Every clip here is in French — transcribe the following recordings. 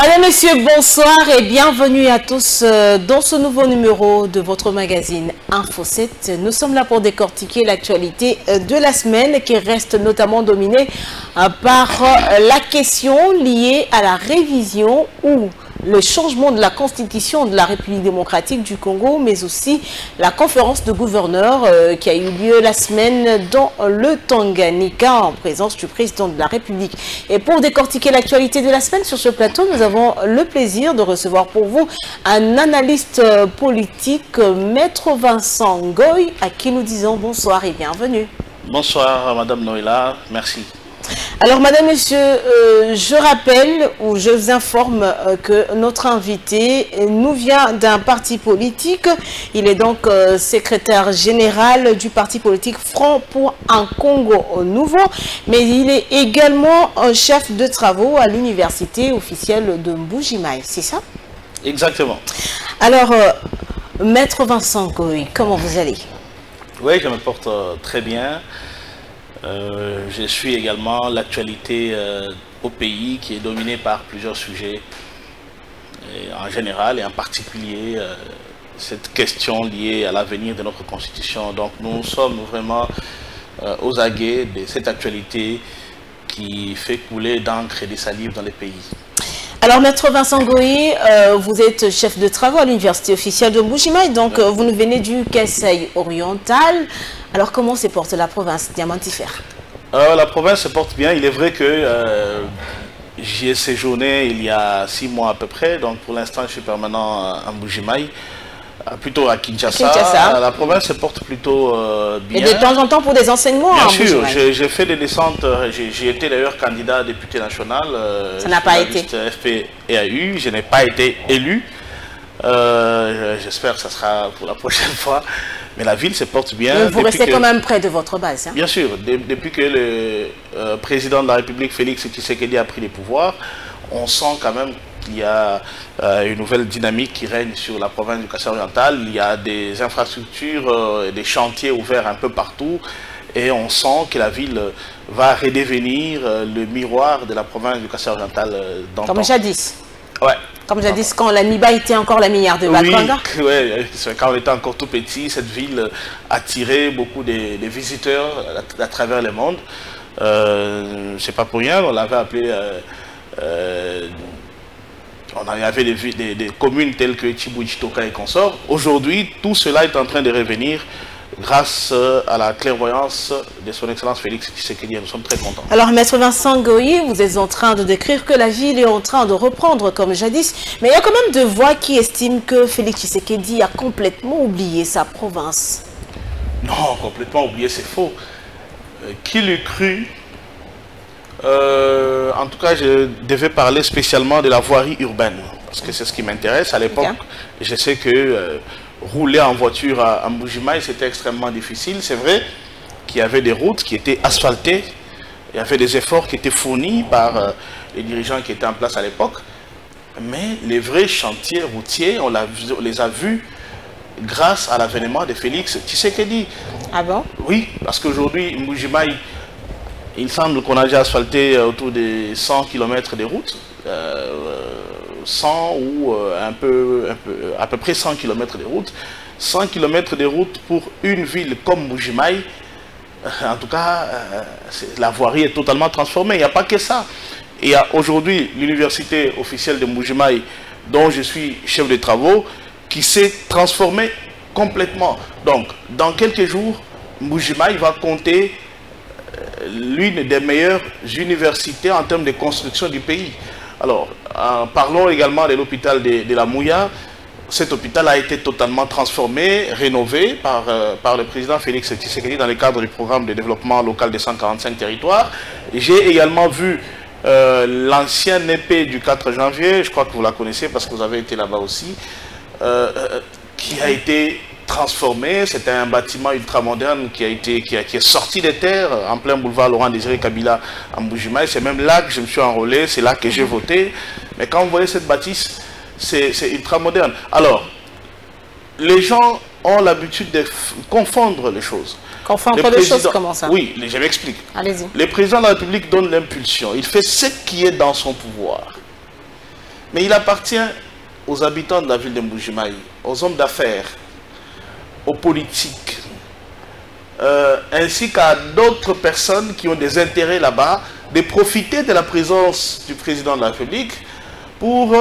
Madame, Monsieur, bonsoir et bienvenue à tous dans ce nouveau numéro de votre magazine Info 7. Nous sommes là pour décortiquer l'actualité de la semaine qui reste notamment dominée par la question liée à la révision ou le changement de la constitution de la République démocratique du Congo, mais aussi la conférence de gouverneurs qui a eu lieu la semaine dans le Tanganyika en présence du président de la République. Et pour décortiquer l'actualité de la semaine sur ce plateau, nous avons le plaisir de recevoir pour vous un analyste politique, Maître Vincent Ngoy, à qui nous disons bonsoir et bienvenue. Bonsoir Madame Noëlla, merci. Alors, Madame, Monsieur, je rappelle ou je vous informe que notre invité nous vient d'un parti politique. Il est donc secrétaire général du parti politique Front pour un Congo nouveau, mais il est également chef de travaux à l'université officielle de Mbuji-Mayi, c'est ça? Exactement. Alors, Maître Vincent Ngoy, comment vous allez? Oui, je me porte très bien. Je suis également l'actualité au pays qui est dominée par plusieurs sujets, et en général et en particulier cette question liée à l'avenir de notre constitution. Donc nous sommes vraiment aux aguets de cette actualité qui fait couler d'encre et des salives dans les pays. Alors, Maître Vincent Ngoy, vous êtes chef de travaux à l'université officielle de Mbuji-Mayi, donc vous nous venez du Kasaï oriental. Alors, comment se porte la province diamantifère? La province se porte bien. Il est vrai que j'y ai séjourné il y a 6 mois à peu près, donc pour l'instant je suis permanent à Mbuji-Mayi, plutôt à Kinshasa. La province se porte plutôt bien. Et de temps en temps pour des enseignements? Bien sûr, j'ai fait des descentes, j'ai été d'ailleurs candidat député national. Ça n'a pas été. FPEAU, je n'ai pas été élu. J'espère que ça sera pour la prochaine fois. Mais la ville se porte bien. Mais vous restez quand même près de votre base. Hein? Bien sûr, depuis que le président de la République, Félix Tshisekedi, a pris les pouvoirs, on sent quand même qu'il y a une nouvelle dynamique qui règne sur la province du Kasaï oriental. Il y a des infrastructures, des chantiers ouverts un peu partout. Et on sent que la ville va redevenir le miroir de la province du Kasaï oriental d'antan. Comme jadis. Ouais. Comme jadis, quand la Miba était encore la minière de Bakwanga. Oui, quand on était encore tout petit, cette ville attirait beaucoup de visiteurs à travers le monde. C'est pas pour rien, on l'avait appelé... on avait des communes telles que Tchibou, Chitoka et consorts. Aujourd'hui, tout cela est en train de revenir grâce à la clairvoyance de son Excellence Félix Tshisekedi. Nous sommes très contents. Alors, Maître Vincent Ngoy, vous êtes en train de décrire que la ville est en train de reprendre comme jadis, mais il y a quand même de voix qui estiment que Félix Tshisekedi a complètement oublié sa province. Non, complètement oublié, c'est faux. Qui l'eût cru? En tout cas, je devais parler spécialement de la voirie urbaine, parce que c'est ce qui m'intéresse. À l'époque, je sais que rouler en voiture à Mbuji-Mayi, c'était extrêmement difficile. C'est vrai qu'il y avait des routes qui étaient asphaltées, il y avait des efforts qui étaient fournis par les dirigeants qui étaient en place à l'époque, mais les vrais chantiers routiers, on les a vus grâce à l'avènement de Félix Tshisekedi. Ah bon? Oui, parce qu'aujourd'hui, Mbuji-Mayi, il semble qu'on a déjà asphalté autour de 100 km de routes. 100 ou à peu près 100 km de route. 100 km de route pour une ville comme Mbuji-Mayi, en tout cas, la voirie est totalement transformée. Il n'y a pas que ça. Il y a aujourd'hui l'université officielle de Mbuji-Mayi, dont je suis chef de travaux, qui s'est transformée complètement. Donc, dans quelques jours, Mbuji-Mayi va compter l'une des meilleures universités en termes de construction du pays. Alors, parlons également de l'hôpital de la Mouya. Cet hôpital a été totalement transformé, rénové par le président Félix Tshisekedi dans le cadre du programme de développement local des 145 territoires. J'ai également vu l'ancienne épée du 4 janvier, je crois que vous la connaissez parce que vous avez été là-bas aussi, qui a été transformé. C'était un bâtiment ultramoderne qui est sorti des terres en plein boulevard Laurent-Désiré Kabila à Mbuji-Mayi. C'est même là que je me suis enrôlé, c'est là que j'ai voté. Mais quand vous voyez cette bâtisse, c'est ultramoderne. Alors, les gens ont l'habitude de confondre les choses. Confondre les choses, comment ça? Oui, je m'explique. Allez-y. Le président de la République donne l'impulsion. Il fait ce qui est dans son pouvoir. Mais il appartient aux habitants de la ville de Mbuji-Mayi, aux hommes d'affaires, aux politiques, ainsi qu'à d'autres personnes qui ont des intérêts là-bas, de profiter de la présence du président de la République pour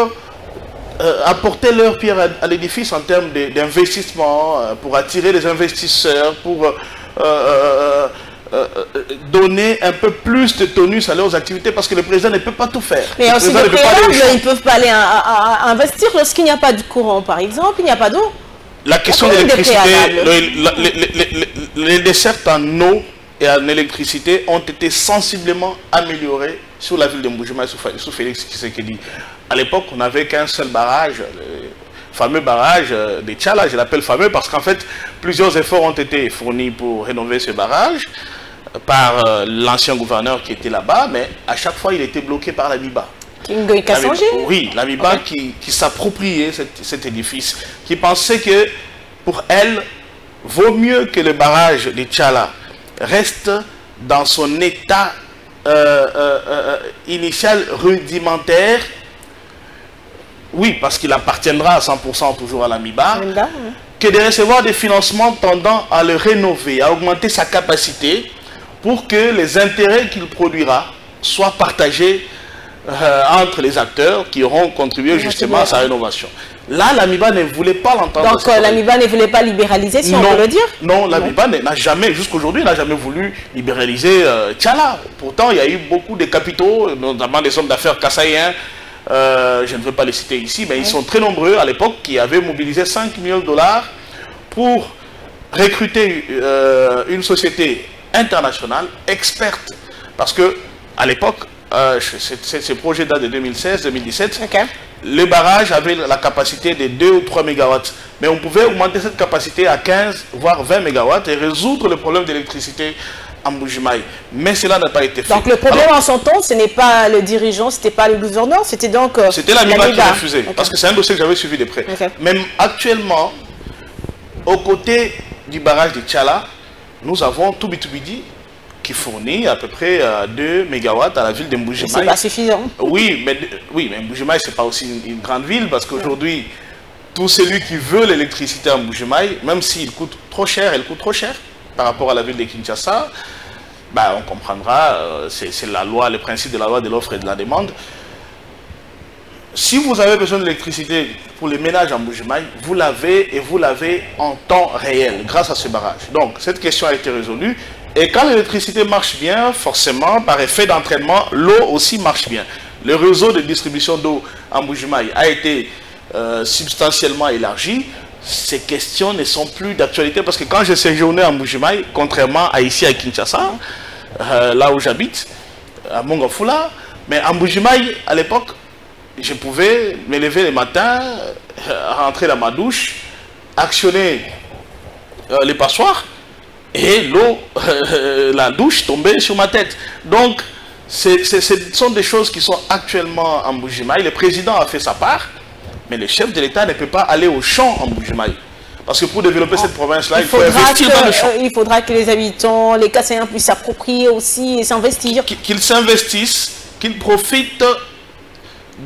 apporter leur pierre à l'édifice en termes d'investissement, pour attirer les investisseurs, pour donner un peu plus de tonus à leurs activités, parce que le président ne peut pas tout faire. Mais aussi de préalable, ils ne peuvent pas aller investir lorsqu'il n'y a pas de courant, par exemple, il n'y a pas d'eau. La question de l'électricité, les dessertes en eau et en électricité ont été sensiblement améliorées sur la ville de Mbuji-Mayi sous Félix Tshisekedi. À l'époque, on n'avait qu'un seul barrage, le fameux barrage de Tchala. Je l'appelle fameux parce qu'en fait, plusieurs efforts ont été fournis pour rénover ce barrage par l'ancien gouverneur qui était là-bas, mais à chaque fois, il était bloqué par l'AMIBA. Oui, l'AMIBA qui s'appropriait cet édifice, qui pensait que pour elle, vaut mieux que le barrage de Tchala reste dans son état initial rudimentaire. Oui, parce qu'il appartiendra à 100% toujours à l'AMIBA, que de recevoir des financements tendant à le rénover, à augmenter sa capacité pour que les intérêts qu'il produira soient partagés entre les acteurs qui auront contribué justement à sa rénovation. Là, l'AMIBA ne voulait pas l'entendre. Donc l'AMIBA ne voulait pas libéraliser, si on peut le dire? Non, l'AMIBA n'a jamais, jusqu'aujourd'hui, n'a jamais voulu libéraliser Tchala. Pourtant, il y a eu beaucoup de capitaux, notamment des hommes d'affaires kassaïens, je ne veux pas les citer ici, mais ils sont très nombreux à l'époque, qui avaient mobilisé 5 millions de dollars pour recruter une société internationale experte. Parce que à l'époque, ce projet date de 2016-2017, le barrage avait la capacité de 2 ou 3 mégawatts. Mais on pouvait augmenter cette capacité à 15 voire 20 mégawatts et résoudre le problème d'électricité en Mbuji-Mayi. Mais cela n'a pas été fait. Donc le problème en son temps, ce n'est pas le dirigeant, ce n'était pas le gouverneur, c'était donc c'était l'AMIBA qui refusait. Parce que c'est un dossier que j'avais suivi de près. Même actuellement, aux côtés du barrage de Tchala, nous avons Toubitoubidi qui fournit à peu près 2 mégawatts à la ville de Mbuji-Mayi. C'est pas suffisant. Oui, mais Mbuji-Mayi, ce n'est pas aussi une grande ville, parce qu'aujourd'hui, tout celui qui veut l'électricité en Mbuji-Mayi, même s'il coûte trop cher, elle coûte trop cher par rapport à la ville de Kinshasa, bah, on comprendra, c'est la loi, le principe de la loi de l'offre et de la demande. Si vous avez besoin d'électricité pour les ménages en Mbuji-Mayi, vous l'avez, et vous l'avez en temps réel, grâce à ce barrage. Donc, cette question a été résolue. Et quand l'électricité marche bien, forcément, par effet d'entraînement, l'eau aussi marche bien. Le réseau de distribution d'eau en Mbuji-Mayi a été substantiellement élargi. Ces questions ne sont plus d'actualité parce que quand j'ai séjourné en Mbuji-Mayi, contrairement à ici à Kinshasa, là où j'habite, à Mongafula, mais en Mbuji-Mayi, à l'époque, je pouvais me lever le matin, rentrer dans ma douche, actionner les passoires, et l'eau, la douche tombait sur ma tête. Donc, ce sont des choses qui sont actuellement en Mbuji-Mayi. Le président a fait sa part, mais le chef de l'État ne peut pas aller au champ en Mbuji-Mayi. Parce que pour développer cette province-là, il faut investir dans le champ. Il faudra que les habitants, les Kassaïens puissent s'approprier aussi et s'investir. Qu'ils s'investissent, qu'ils profitent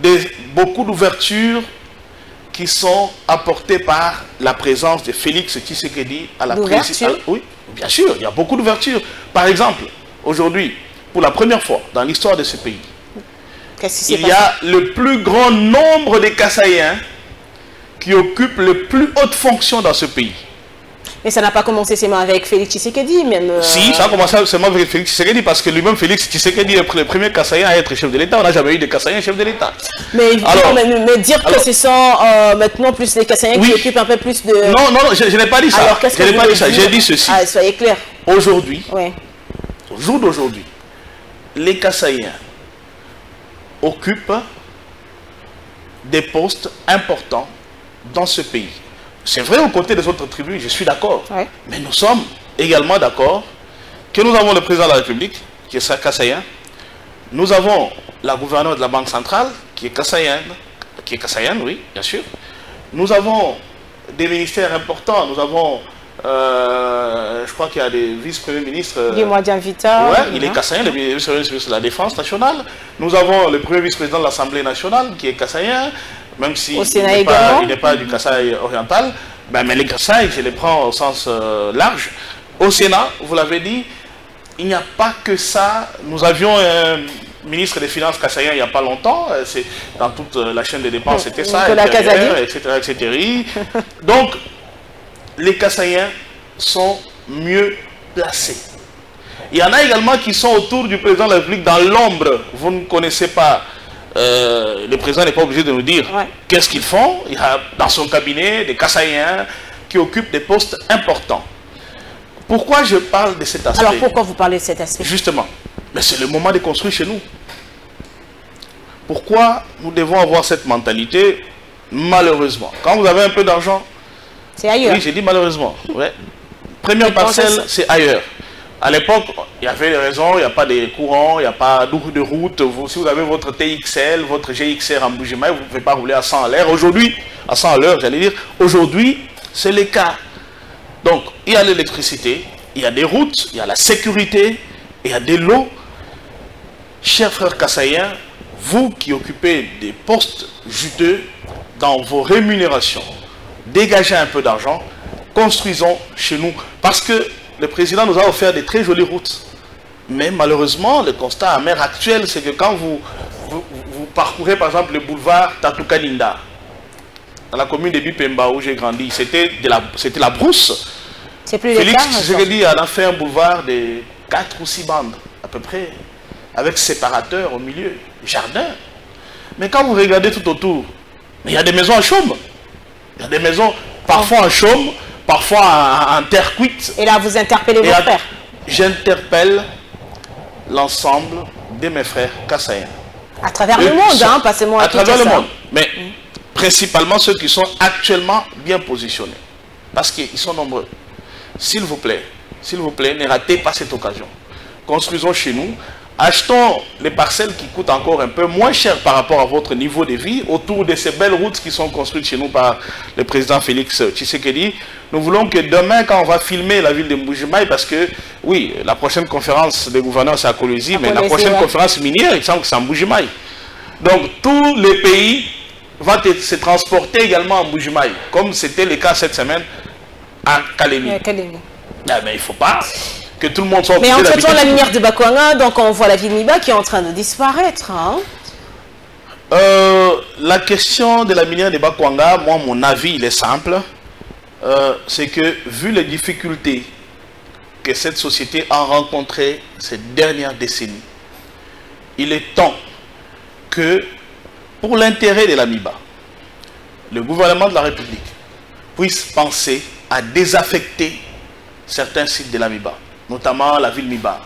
de beaucoup d'ouvertures qui sont apportées par la présence de Félix Tshisekedi à la présidence. Oui, bien sûr, il y a beaucoup d'ouvertures. Par exemple, aujourd'hui, pour la première fois dans l'histoire de ce pays, il y a le plus grand nombre de Kassaïens qui occupent les plus hautes fonctions dans ce pays. Mais ça n'a pas commencé seulement avec Félix Tshisekedi, même... Si, ça a commencé seulement avec Félix Tshisekedi, parce que lui-même, Félix Tshisekedi est le premier Kassaïen à être chef de l'État. On n'a jamais eu de Kassaïen chef de l'État. Mais, mais dire que ce sont maintenant plus les Kassaïens qui occupent un peu plus de... Non, non, je n'ai pas dit ça. Alors, je n'ai pas dit ça. J'ai dit ceci. Ah, soyez clair. Aujourd'hui, au jour d'aujourd'hui, les Kassaïens occupent des postes importants dans ce pays. C'est vrai aux côtés des autres tribus, je suis d'accord. Mais nous sommes également d'accord que nous avons le président de la République, qui est kassaïen. Nous avons la gouverneure de la Banque centrale, qui est kassaïenne, oui, bien sûr. Nous avons des ministères importants. Nous avons Je crois qu'il y a des vice-premiers ministres. Dis-moi, Vita. Ouais, il est kassaïen, le vice-premier ministre de la Défense nationale. Nous avons le premier vice-président de l'Assemblée nationale qui est kassaïen, même si il n'est pas du Kasaï oriental. Ben, mais les Kasaï, je les prends au sens large. Au Sénat, vous l'avez dit, il n'y a pas que ça. Nous avions un ministre des Finances kassaïen il n'y a pas longtemps. C'est dans toute la chaîne de dépenses, c'était ça, etc., etc. Donc, les Kassaïens sont mieux placés. Il y en a également qui sont autour du président de la République dans l'ombre. Vous ne connaissez pas. Le président n'est pas obligé de nous dire qu'est-ce qu'ils font. Il y a dans son cabinet des Kassaïens qui occupent des postes importants. Pourquoi je parle de cet aspect? Alors pourquoi vous parlez de cet aspect? Justement, mais c'est le moment de construire chez nous. Pourquoi nous devons avoir cette mentalité? Malheureusement, quand vous avez un peu d'argent, c'est ailleurs. Oui, j'ai dit malheureusement. Ouais. Première parcelle, c'est ailleurs. À l'époque, il y avait des raisons, il n'y a pas de courant, il n'y a pas de route. Si vous avez votre TXL, votre GXR en Mbuji-Mayi, vous ne pouvez pas rouler à 100 à l'heure. Aujourd'hui, à 100 à l'heure, j'allais dire, aujourd'hui, c'est le cas. Donc, il y a l'électricité, il y a des routes, il y a la sécurité, il y a de l'eau. Chers frères kassaïens, vous qui occupez des postes juteux dans vos rémunérations, dégagez un peu d'argent, construisons chez nous. Parce que le président nous a offert des très jolies routes. Mais malheureusement, le constat amer actuel, c'est que quand vous parcourez par exemple le boulevard Tatoukaninda, dans la commune de Bipemba où j'ai grandi, c'était la brousse. C'est plus Félix Tshisekedi a fait un boulevard de 4 ou 6 bandes, à peu près, avec séparateurs au milieu, jardin. Mais quand vous regardez tout autour, il y a des maisons en chaume. Il y a des maisons parfois en chaume, parfois en terre cuite. Et là, vous interpellez vos frères? J'interpelle l'ensemble de mes frères kassaïens. À travers le monde, hein, pas seulement à travers le monde. Mais principalement ceux qui sont actuellement bien positionnés. Parce qu'ils sont nombreux. S'il vous plaît, ne ratez pas cette occasion. Construisons chez nous. Achetons les parcelles qui coûtent encore un peu moins cher par rapport à votre niveau de vie autour de ces belles routes qui sont construites chez nous par le président Félix Tshisekedi. Nous voulons que demain, quand on va filmer la ville de Mbuji-Mayi, parce que, oui, la prochaine conférence des gouverneurs, c'est à Kolwezi, mais la prochaine conférence minière, il semble que c'est en Mbuji-Mayi. Donc, tous les pays vont se transporter également en Mbuji-Mayi, comme c'était le cas cette semaine à Kalemi. Ah, mais il ne faut pas que tout le monde soit... Mais en traitant la minière de Bakwanga, donc on voit la ville Miba qui est en train de disparaître. Hein? La question de la minière de Bakwanga, moi, mon avis, il est simple. C'est que, vu les difficultés que cette société a rencontrées ces dernières décennies, il est temps que, pour l'intérêt de la MIBA, le gouvernement de la République puisse penser à désaffecter certains sites de la MIBA, notamment la ville MIBA.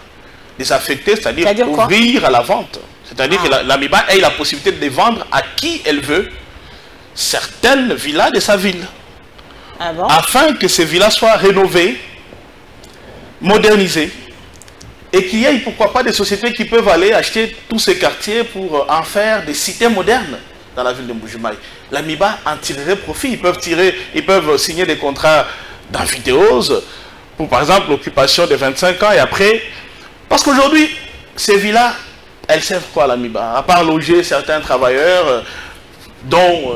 Désaffecter, c'est-à-dire ouvrir à la vente. C'est-à-dire que la MIBA ait la possibilité de vendre à qui elle veut certaines villas de sa ville. Ah bon? Afin que ces villas soient rénovées, modernisées, et qu'il y ait pourquoi pas des sociétés qui peuvent aller acheter tous ces quartiers pour en faire des cités modernes dans la ville de Mbuji-Mayi. La MIBA en tirerait profit. Ils peuvent signer des contrats d'amphithéose pour, par exemple, l'occupation de 25 ans et après. Parce qu'aujourd'hui, ces villas, elles servent quoi à la MIBA? À part loger certains travailleurs, dont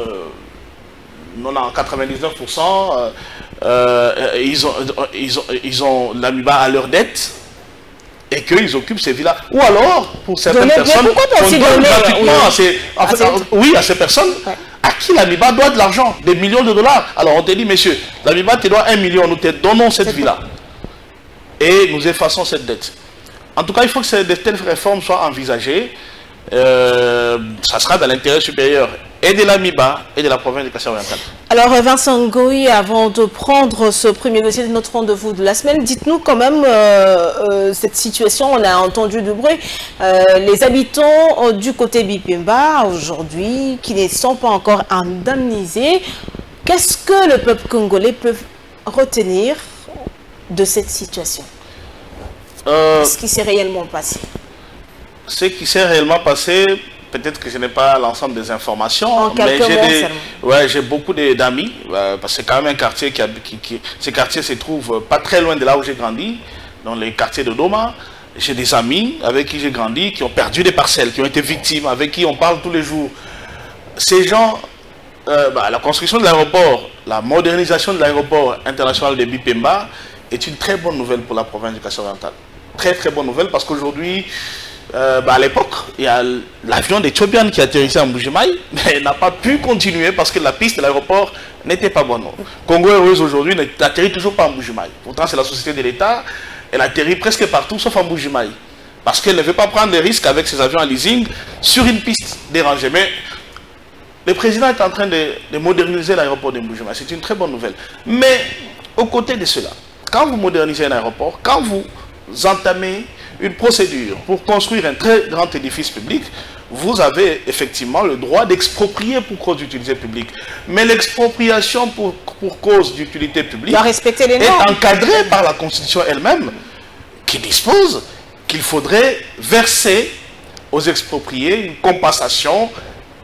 en 99%, ils ont la MIBA à leur dette et qu'ils occupent ces villas. Ou alors, pour certaines personnes, on donne gratuitement à ces personnes à qui la MIBA doit de l'argent, des millions de dollars. Alors on te dit, monsieur, la MIBA te doit 1 million, nous te donnons cette villa. Et nous effaçons cette dette. En tout cas, il faut que de telles réformes soient envisagées. Ça sera dans l'intérêt supérieur et de la MIBA et de la province de Kasaï-Oriental. Alors Vincent Ngoï, avant de prendre ce premier dossier de notre rendez-vous de la semaine, dites-nous quand même cette situation, on a entendu du bruit, les habitants du côté Bipemba aujourd'hui qui ne sont pas encore indemnisés, qu'est-ce que le peuple congolais peut retenir de cette situation? Ce qui s'est réellement passé? Ce qui s'est réellement passé, peut-être que je n'ai pas l'ensemble des informations, en mais j'ai beaucoup d'amis, parce que c'est quand même un quartier ce quartier se trouve pas très loin de là où j'ai grandi, dans les quartiers de Doma. J'ai des amis avec qui j'ai grandi, qui ont perdu des parcelles, qui ont été victimes, avec qui on parle tous les jours. Ces gens, la construction de l'aéroport, la modernisation de l'aéroport international de Bipemba est une très bonne nouvelle pour la province du Kasaï-Oriental. Très très bonne nouvelle parce qu'aujourd'hui, à l'époque, il y a l'avion des Tchobian qui atterrissait à Mbujimaï, mais n'a pas pu continuer parce que la piste de l'aéroport n'était pas bonne. Congo Airways aujourd'hui n'atterrit toujours pas à Mbujimaï. Pourtant, c'est la société de l'État, elle atterrit presque partout sauf à Mbujimaï. Parce qu'elle ne veut pas prendre des risques avec ses avions à leasing sur une piste dérangée. Mais le président est en train de moderniser l'aéroport de Mbujimaï. C'est une très bonne nouvelle. Mais, aux côtés de cela, quand vous modernisez un aéroport, quand vous entamez une procédure pour construire un très grand édifice public, vous avez effectivement le droit d'exproprier pour cause d'utilité publique. Mais l'expropriation pour cause d'utilité publique est encadrée par la Constitution elle-même, qui dispose qu'il faudrait verser aux expropriés une compensation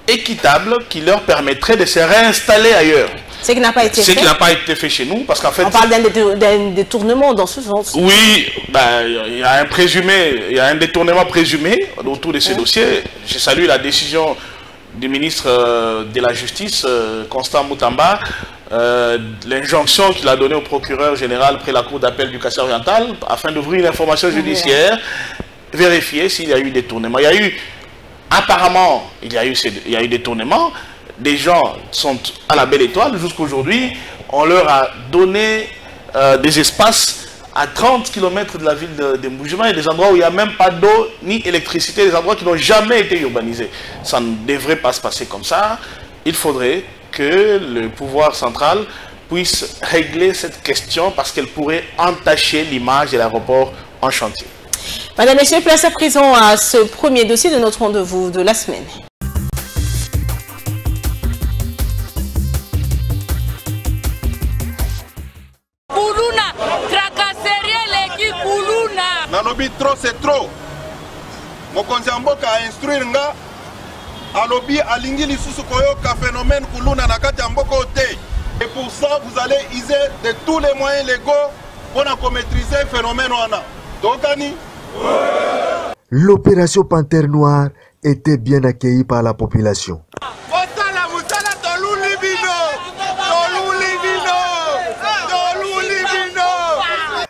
équitable qui leur permettrait de se réinstaller ailleurs. Ce qui n'a pas été fait. Ce qui n'a pas été fait chez nous, parce qu'en fait... On parle d'un détournement dans ce sens. Oui, il y a un présumé, il y a un détournement présumé autour de ces dossiers. Je salue la décision du ministre de la Justice, Constant Moutamba, l'injonction qu'il a donnée au procureur général près la Cour d'appel du Kasaï-Oriental, afin d'ouvrir une information judiciaire, vérifier s'il y a eu détournement. Il y a eu, apparemment, il y a eu détournement. Des gens sont à la Belle Étoile jusqu'aujourd'hui. On leur a donné des espaces à 30 km de la ville de Mbujimaï, des endroits où il n'y a même pas d'eau ni électricité, des endroits qui n'ont jamais été urbanisés. Ça ne devrait pas se passer comme ça. Il faudrait que le pouvoir central puisse régler cette question parce qu'elle pourrait entacher l'image de l'aéroport en chantier. Madame, Messieurs, place à présent à ce premier dossier de notre rendez-vous de la semaine. Nalobi trop c'est trop. Mokonzi mboka a instruire nga alobi alingi lisusu koyoka phénomène kuluna na kati ya mboka ote. Et pour ça vous allez user de tous les moyens légaux pour maîtriser le phénomène wana. Tokani? L'opération Panthère Noire était bien accueillie par la population.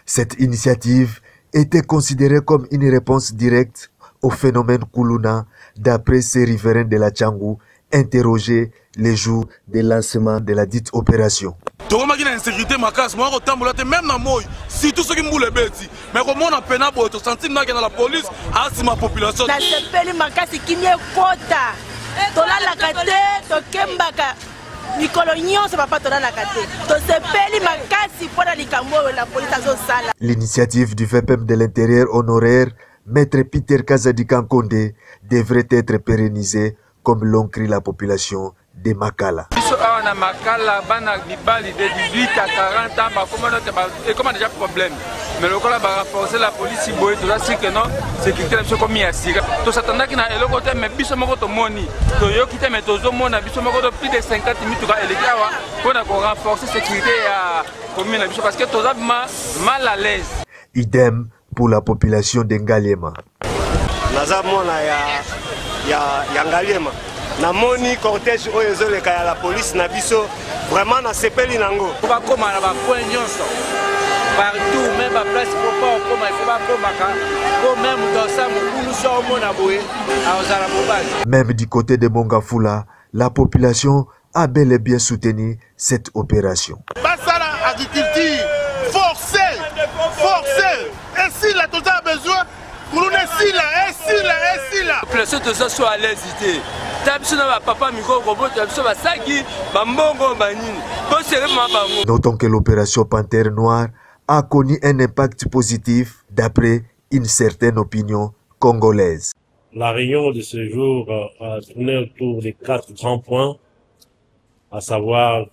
Cette initiative était considérée comme une réponse directe au phénomène Kuluna d'après ces riverains de la Tchangou interrogés les jours de lancement de la dite opération. L'initiative du VPM de l'intérieur honoraire, Maître Peter Kazadi-Kankonde, devrait être pérennisée comme l'ont cru la population de Makala. Mais le cas va renforcer la police si boy tout ça c'est que non sécurité la comme il y a sira to satana qui na eloko te mais biso moko to moni to yo kite mais to zo mona biso moko to plus de 50 minutes ka elekawa pour renforcer sécurité ya commune biso parce que to za mal à l'aise. Idem pour la population de Ngaliema. Naza mona ya Ngaliema na moni cortège oyo ezoleka ya la police na biso vraiment na sepeli nango ba koma na ba point nyonso partout, même à place pour pas même dans ça, nous sommes à même du côté de Mongafula, la population a bel et bien soutenu cette opération. Basala agriculture forcée. Et si la tout a besoin, pour nous et si là. Place de ça soit à l'aise. Papa Notons que l'opération Panthère Noire a connu un impact positif d'après une certaine opinion congolaise. La réunion de ce jour a tourné autour des 4 grands points, à savoir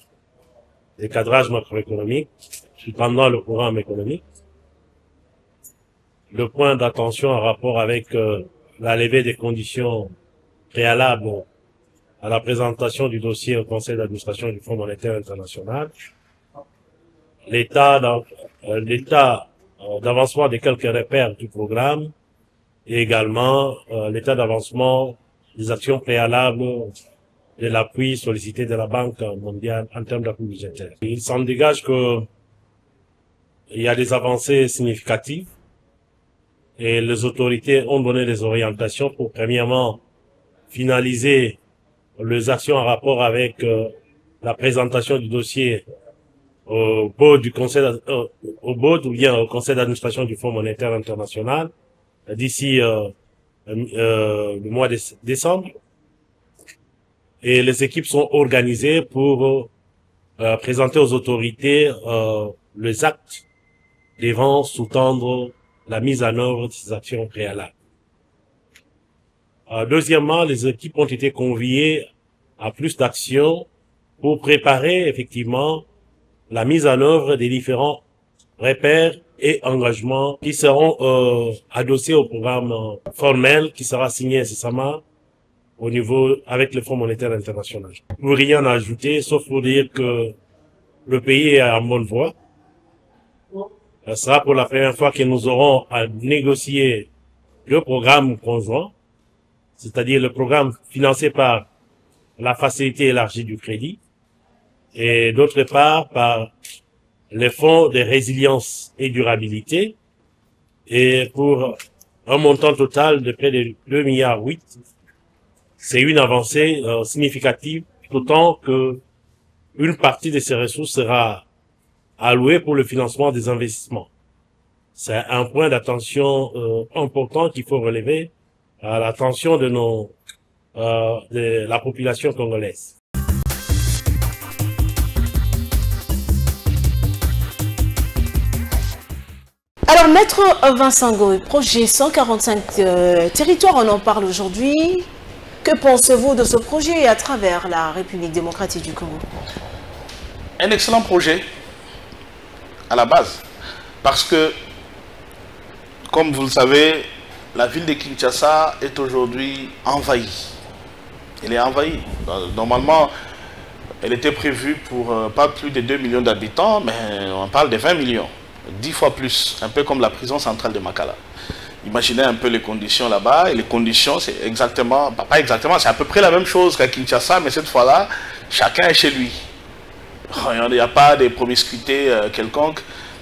le cadrage macroéconomique, cependant le programme économique, le point d'attention en rapport avec la levée des conditions préalable à la présentation du dossier au Conseil d'administration du Fonds monétaire international, l'état d'avancement des quelques repères du programme et également l'état d'avancement des actions préalables de l'appui sollicité de la Banque mondiale en termes d'appui budgétaire. Il s'en dégage que il y a des avancées significatives et les autorités ont donné des orientations pour premièrement finaliser les actions en rapport avec la présentation du dossier au board du conseil, au board ou bien au conseil d'administration du Fonds monétaire international d'ici le mois de décembre. Et les équipes sont organisées pour présenter aux autorités les actes devant sous-tendre la mise en œuvre de ces actions préalables. Deuxièmement, les équipes ont été conviées à plus d'actions pour préparer effectivement la mise en œuvre des différents repères et engagements qui seront adossés au programme formel qui sera signé incessamment au niveau avec le Fonds monétaire international. Pour rien ajouter, sauf pour dire que le pays est en bonne voie. Ce sera pour la première fois que nous aurons à négocier le programme conjoint, c'est-à-dire le programme financé par la facilité élargie du crédit et d'autre part par les fonds de résilience et durabilité et pour un montant total de près de 2,8 milliards. C'est une avancée significative, d'autant que une partie de ces ressources sera allouée pour le financement des investissements. C'est un point d'attention important qu'il faut relever à l'attention de de la population congolaise. Alors, Maître Vincent Goy, projet 145 territoires, on en parle aujourd'hui. Que pensez-vous de ce projet à travers la République démocratique du Congo? Un excellent projet à la base, parce que, comme vous le savez, la ville de Kinshasa est aujourd'hui envahie. Elle est envahie. Normalement, elle était prévue pour pas plus de 2 millions d'habitants, mais on parle de 20 millions, 10 fois plus, un peu comme la prison centrale de Makala. Imaginez un peu les conditions là-bas, et les conditions, c'est exactement, pas exactement, c'est à peu près la même chose qu'à Kinshasa, mais cette fois-là, chacun est chez lui. Il n'y a pas de promiscuité quelconque,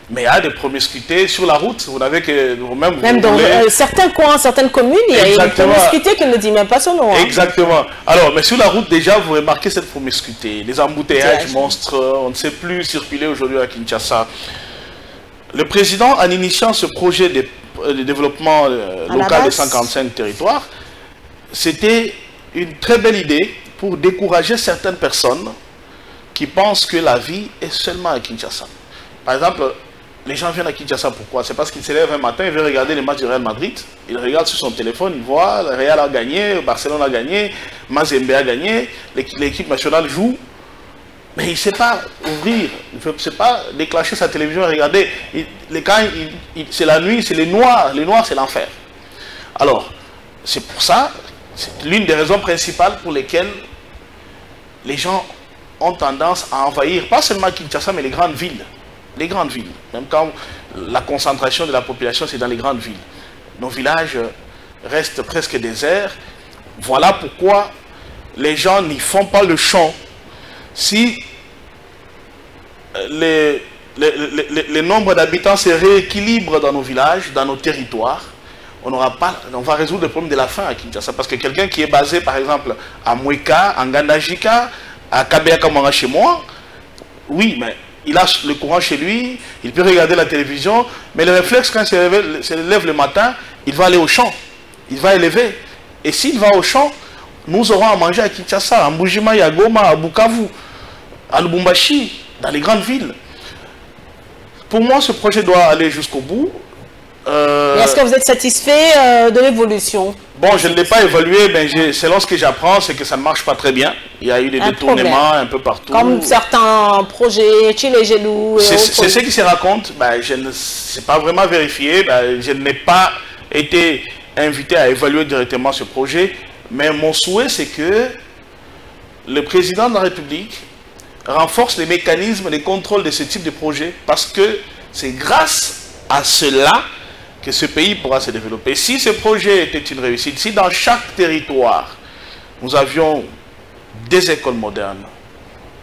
mais il y a des promiscuités sur la route. Vous n'avez que vous-même. Même dans certains coins, certaines communes, il y a une promiscuité qui ne dit même pas son nom. Hein. Exactement. Alors, mais sur la route, déjà, vous remarquez cette promiscuité. Les embouteillages monstres, on ne sait plus circuler aujourd'hui à Kinshasa. Le président, en initiant ce projet de développement local de 145 territoires, c'était une très belle idée pour décourager certaines personnes qui pensent que la vie est seulement à Kinshasa. Par exemple, les gens viennent à Kinshasa, pourquoi? C'est parce qu'ils se lèvent un matin, ils veulent regarder les matchs du Real Madrid, ils regardent sur son téléphone, ils voient, le Real a gagné, Barcelone a gagné, Mazembe a gagné, l'équipe nationale joue, mais il ne sait pas ouvrir, il ne sait pas déclencher sa télévision et regarder. C'est la nuit, c'est les noirs c'est l'enfer. Alors, c'est pour ça, c'est l'une des raisons principales pour lesquelles les gens ont tendance à envahir, pas seulement Kinshasa, mais les grandes villes. Les grandes villes. Même quand la concentration de la population, c'est dans les grandes villes. Nos villages restent presque déserts. Voilà pourquoi les gens n'y font pas le champ. Si les nombres d'habitants se rééquilibrent dans nos villages, dans nos territoires, on va résoudre le problème de la faim à Kinshasa. Parce que quelqu'un qui est basé, par exemple, à Mweka, à Ngandajika, à Kabeakamanga chez moi, oui, mais il a le courant chez lui, il peut regarder la télévision, mais le réflexe, quand il se lève le matin, il va aller au champ, il va élever. Et s'il va au champ, nous aurons à manger à Kinshasa, à Mbujima, à Goma, à Bukavu, à Lubumbashi, dans les grandes villes. Pour moi, ce projet doit aller jusqu'au bout. Est-ce que vous êtes satisfait de l'évolution? Bon, je ne l'ai pas évalué, mais selon ce que j'apprends, c'est que ça ne marche pas très bien. Il y a eu des détournements un peu partout. Comme certains projets, Chile Gelou. C'est ce qui se raconte. Ben, je ne sais pas vraiment vérifié. Ben, je n'ai pas été invité à évaluer directement ce projet. Mais mon souhait, c'est que le président de la République renforce les mécanismes de contrôle de ce type de projet, parce que c'est grâce à cela que ce pays pourra se développer. Si ce projet était une réussite, si dans chaque territoire, nous avions des écoles modernes,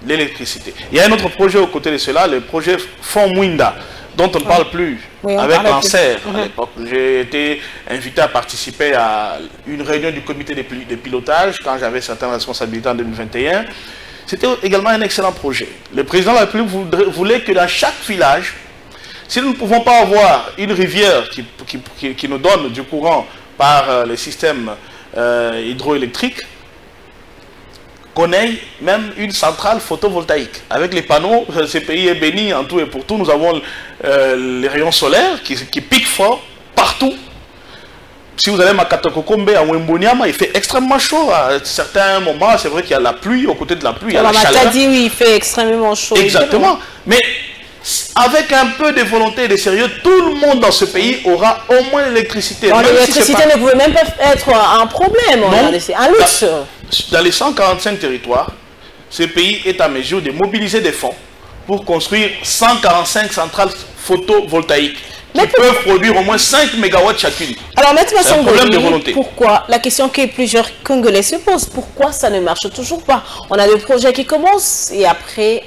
l'électricité. Il y a un autre projet aux côtés de cela, le projet Fonds Mwinda, dont on ne parle plus, avec l'ANSER. À l'époque, j'ai été invité à participer à une réunion du comité de pilotage quand j'avais certaines responsabilités en 2021. C'était également un excellent projet. Le président de la République voulait que dans chaque village, si nous ne pouvons pas avoir une rivière qui nous donne du courant par le système hydroélectrique, qu'on ait même une centrale photovoltaïque. Avec les panneaux, ce pays est béni en tout et pour tout. Nous avons les rayons solaires qui piquent fort partout. Si vous allez à Makatokokombe, à Wemboniama, il fait extrêmement chaud. À certains moments, c'est vrai qu'il y a la pluie. Aux côtés de la pluie, il y a la chaleur. Dit, oui, il fait extrêmement chaud. Exactement. Mais avec un peu de volonté et de sérieux, tout le monde dans ce pays aura au moins l'électricité. L'électricité ne pouvait même pas être un problème, c'est un luxe. Dans les 145 territoires, ce pays est à mesure de mobiliser des fonds pour construire 145 centrales photovoltaïques qui peuvent produire au moins 5 MW chacune. Alors maintenant, c'est un problème de volonté. Pourquoi? La question que plusieurs Congolais se posent, pourquoi ça ne marche toujours pas? On a des projets qui commencent et après,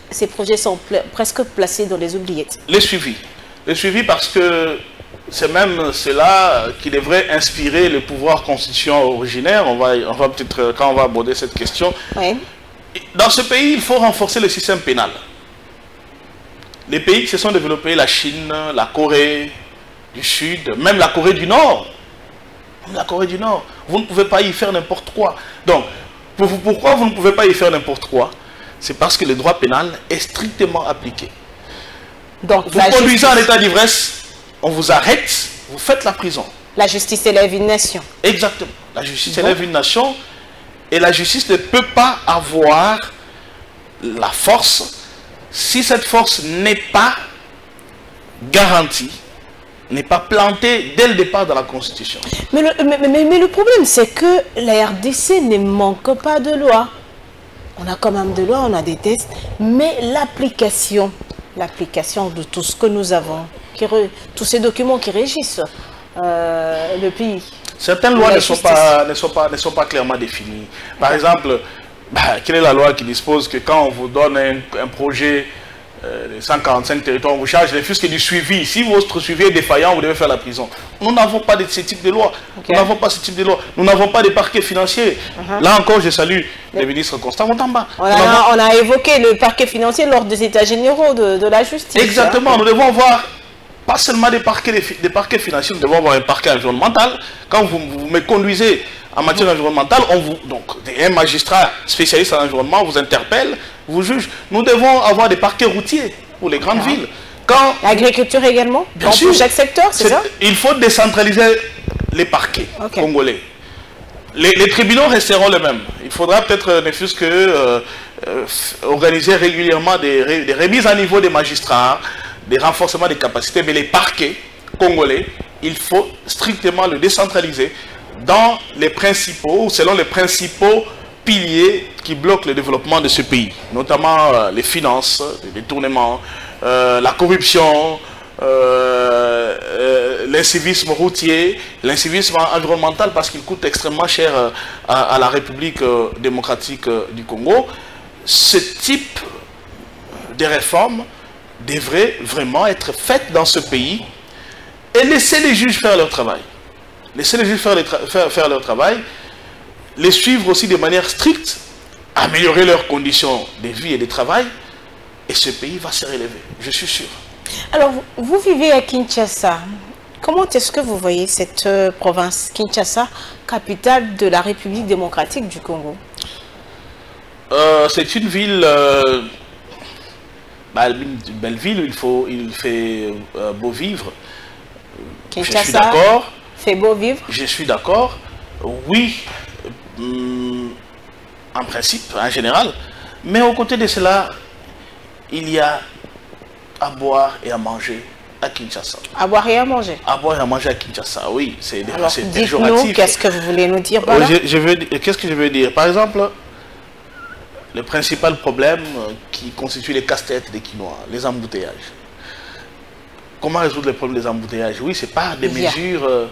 ces projets sont presque placés dans les oubliettes. Les suivis parce que c'est même cela qui devrait inspirer le pouvoir constituant originaire. On va peut-être, quand on va aborder cette question. Oui. Dans ce pays, il faut renforcer le système pénal. Les pays qui se sont développés, la Chine, la Corée du Sud, même la Corée du Nord. Vous ne pouvez pas y faire n'importe quoi. Donc, pourquoi vous ne pouvez pas y faire n'importe quoi? C'est parce que le droit pénal est strictement appliqué. Donc, vous conduisez en état d'ivresse, on vous arrête, vous faites la prison. La justice élève une nation. Exactement. La justice élève une nation et la justice ne peut pas avoir la force si cette force n'est pas garantie, n'est pas plantée dès le départ dans la Constitution. Mais le problème, c'est que la RDC ne manque pas de loi. On a quand même de loi, on a des tests, mais l'application de tout ce que nous avons, tous ces documents qui régissent le pays. Certaines lois ne sont pas clairement définies. Par exemple, quelle est la loi qui dispose que quand on vous donne un projet de 145 territoires, on vous charge les fiscs du suivi. Si votre suivi est défaillant, vous devez faire la prison. Nous n'avons pas ce type de loi. Nous n'avons pas ce type de loi. Nous n'avons pas de parquet financier. Là encore, je salue le ministre Constant Moutamba. On a évoqué le parquet financier lors des états généraux de la justice. Exactement. Nous devons avoir pas seulement des parquets financiers, nous devons avoir un parquet environnemental. Quand vous me conduisez en matière environnementale, donc un magistrat spécialiste en environnement vous interpelle, vous juge. Nous devons avoir des parquets routiers pour les grandes villes. L'agriculture également? Bien sûr. Pour chaque secteur, c'est ça? Il faut décentraliser les parquets congolais. Les tribunaux resteront les mêmes. Il faudra peut-être, ne fût-ce que organiser régulièrement des remises à niveau des magistrats, des renforcements des capacités, mais les parquets congolais, il faut strictement le décentraliser dans les principaux, selon les principaux piliers qui bloquent le développement de ce pays, notamment les finances, les détournements, la corruption, l'incivisme routier, l'incivisme environnemental parce qu'il coûte extrêmement cher à la République démocratique du Congo. Ce type de réformes devrait vraiment être faites dans ce pays et laisser les juges faire leur travail. Laisser les juges faire leur travail, les suivre aussi de manière stricte, améliorer leurs conditions de vie et de travail, et ce pays va se relever, je suis sûr. Alors, vous vivez à Kinshasa. Comment est-ce que vous voyez cette province, Kinshasa, capitale de la République démocratique du Congo? C'est une ville, une belle ville, il fait beau vivre. Kinshasa, je suis d'accord. Fait beau vivre. Je suis d'accord. Oui, en principe, en général. Mais aux côtés de cela, il y a à boire et à manger à Kinshasa. À boire et à manger. À boire et à manger à Kinshasa, oui. C'est dites-nous, qu'est-ce que vous voulez nous dire par là? Qu'est-ce que je veux dire? Par exemple, le principal problème qui constitue les casse-têtes des Kinois, les embouteillages. Comment résoudre les problèmes des embouteillages? Oui, c'est pas des mesures...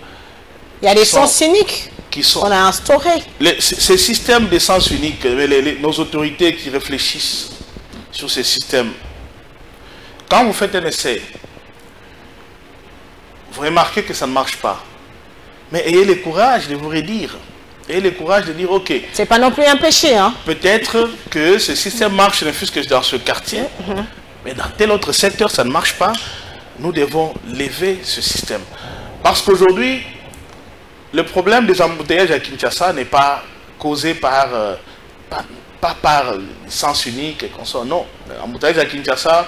Il y a des sens uniques qu'on a instaurés. Ces systèmes de sens uniques, nos autorités qui réfléchissent sur ces systèmes, quand vous faites un essai, vous remarquez que ça ne marche pas. Mais ayez le courage de vous redire. Ayez le courage de dire, ok. C'est pas non plus un péché, hein. Peut-être que ce système marche, ne fût-ce que dans ce quartier, mais dans tel autre secteur, ça ne marche pas. Nous devons lever ce système. Parce qu'aujourd'hui, le problème des embouteillages à Kinshasa n'est pas causé par, pas par sens unique et qu'on sort. Non, l'embouteillage à Kinshasa,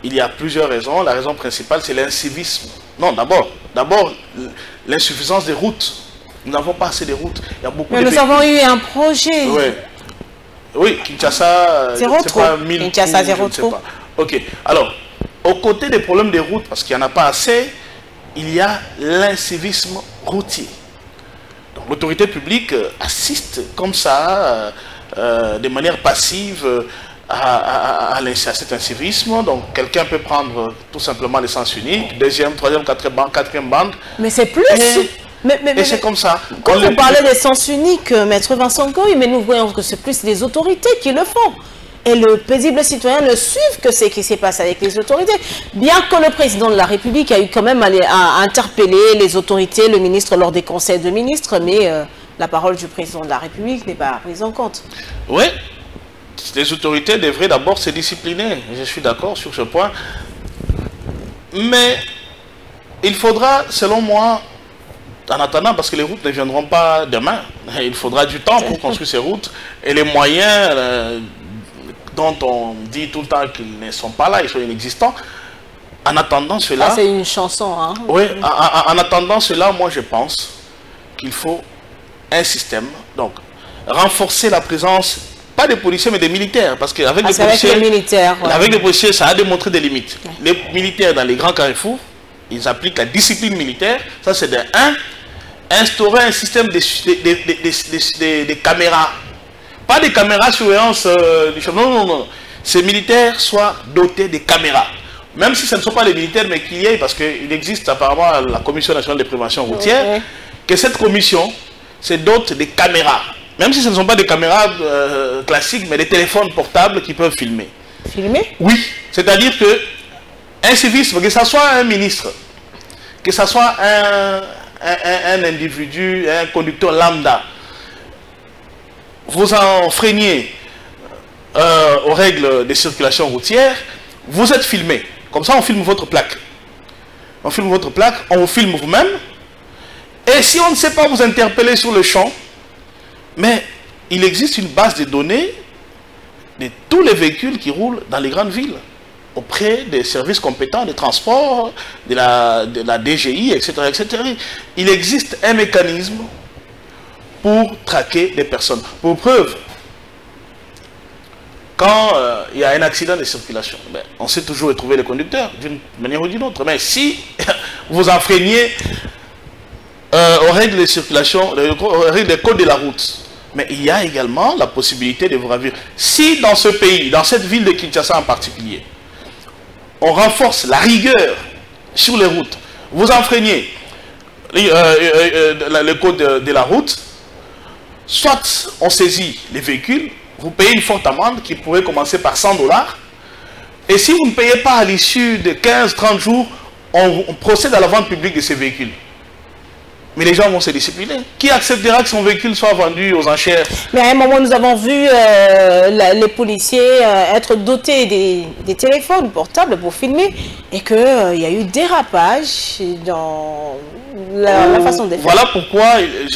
il y a plusieurs raisons. La raison principale, c'est l'incivisme. Non, d'abord, l'insuffisance des routes. Nous n'avons pas assez de routes. Il y a beaucoup Mais nous avons eu un projet. Oui, Kinshasa, zéro trop. Kinshasa, zéro trop. Ok, alors, aux côtés des problèmes des routes, parce qu'il n'y en a pas assez, il y a l'incivisme routier. Donc l'autorité publique assiste comme ça, de manière passive, à cet incivisme. Donc quelqu'un peut prendre tout simplement le sens unique, deuxième, troisième, quatrième bande. Mais c'est plus... Et c'est comme ça. Quand vous parlez des sens uniques, Maître Vincent Goy, mais nous voyons que c'est plus les autorités qui le font. Et le paisible citoyen ne suit que ce qui s'est passé avec les autorités. Bien que le président de la République a eu quand même à interpeller les autorités, le ministre lors des conseils de ministres, mais la parole du président de la République n'est pas prise en compte. Oui, les autorités devraient d'abord se discipliner. Je suis d'accord sur ce point. Mais il faudra, selon moi, en attendant, parce que les routes ne viendront pas demain, il faudra du temps pour construire ces routes et les moyens... dont on dit tout le temps qu'ils ne sont pas là, ils sont inexistants. En attendant cela... c'est une chanson, hein? Oui, en attendant cela, moi je pense qu'il faut un système, donc renforcer la présence, pas des policiers, mais des militaires, parce qu'avec les policiers, ça a démontré des limites. Les militaires dans les grands carrefours, ils appliquent la discipline militaire, ça c'est de un, instaurer un système de caméras. Pas des caméras surveillance du chef. Non. Ces militaires soient dotés de caméras. Même si ce ne sont pas les militaires, mais qu'il y ait, parce qu'il existe apparemment la Commission nationale de prévention routière, que cette commission se dote de caméras. Même si ce ne sont pas des caméras classiques, mais des téléphones portables qui peuvent filmer. Filmer? Oui. C'est-à-dire que un civisme, que ce soit un ministre, que ce soit un individu, un conducteur lambda, vous enfreignez aux règles de circulation routière, vous êtes filmé. Comme ça, on filme votre plaque. On filme votre plaque, on vous filme vous-même. Et si on ne sait pas vous interpeller sur le champ, mais il existe une base de données de tous les véhicules qui roulent dans les grandes villes, auprès des services compétents de transport, de la DGI, etc., etc. Il existe un mécanisme pour traquer des personnes. Pour preuve, quand il y a un accident de circulation, on sait toujours retrouver le conducteur d'une manière ou d'une autre. Mais si vous enfreignez aux règles de circulation, aux règles des codes de la route, mais il y a également la possibilité de vous ravir. Si dans ce pays, dans cette ville de Kinshasa en particulier, on renforce la rigueur sur les routes, vous enfreignez le code de la route, soit on saisit les véhicules, vous payez une forte amende qui pourrait commencer par 100 $. Et si vous ne payez pas à l'issue de 15-30 jours, on procède à la vente publique de ces véhicules. Mais les gens vont se discipliner. Qui acceptera que son véhicule soit vendu aux enchères? Mais à un moment, nous avons vu les policiers être dotés des téléphones portables pour filmer et qu'il y a eu dérapage dans la façon de faire. Voilà pourquoi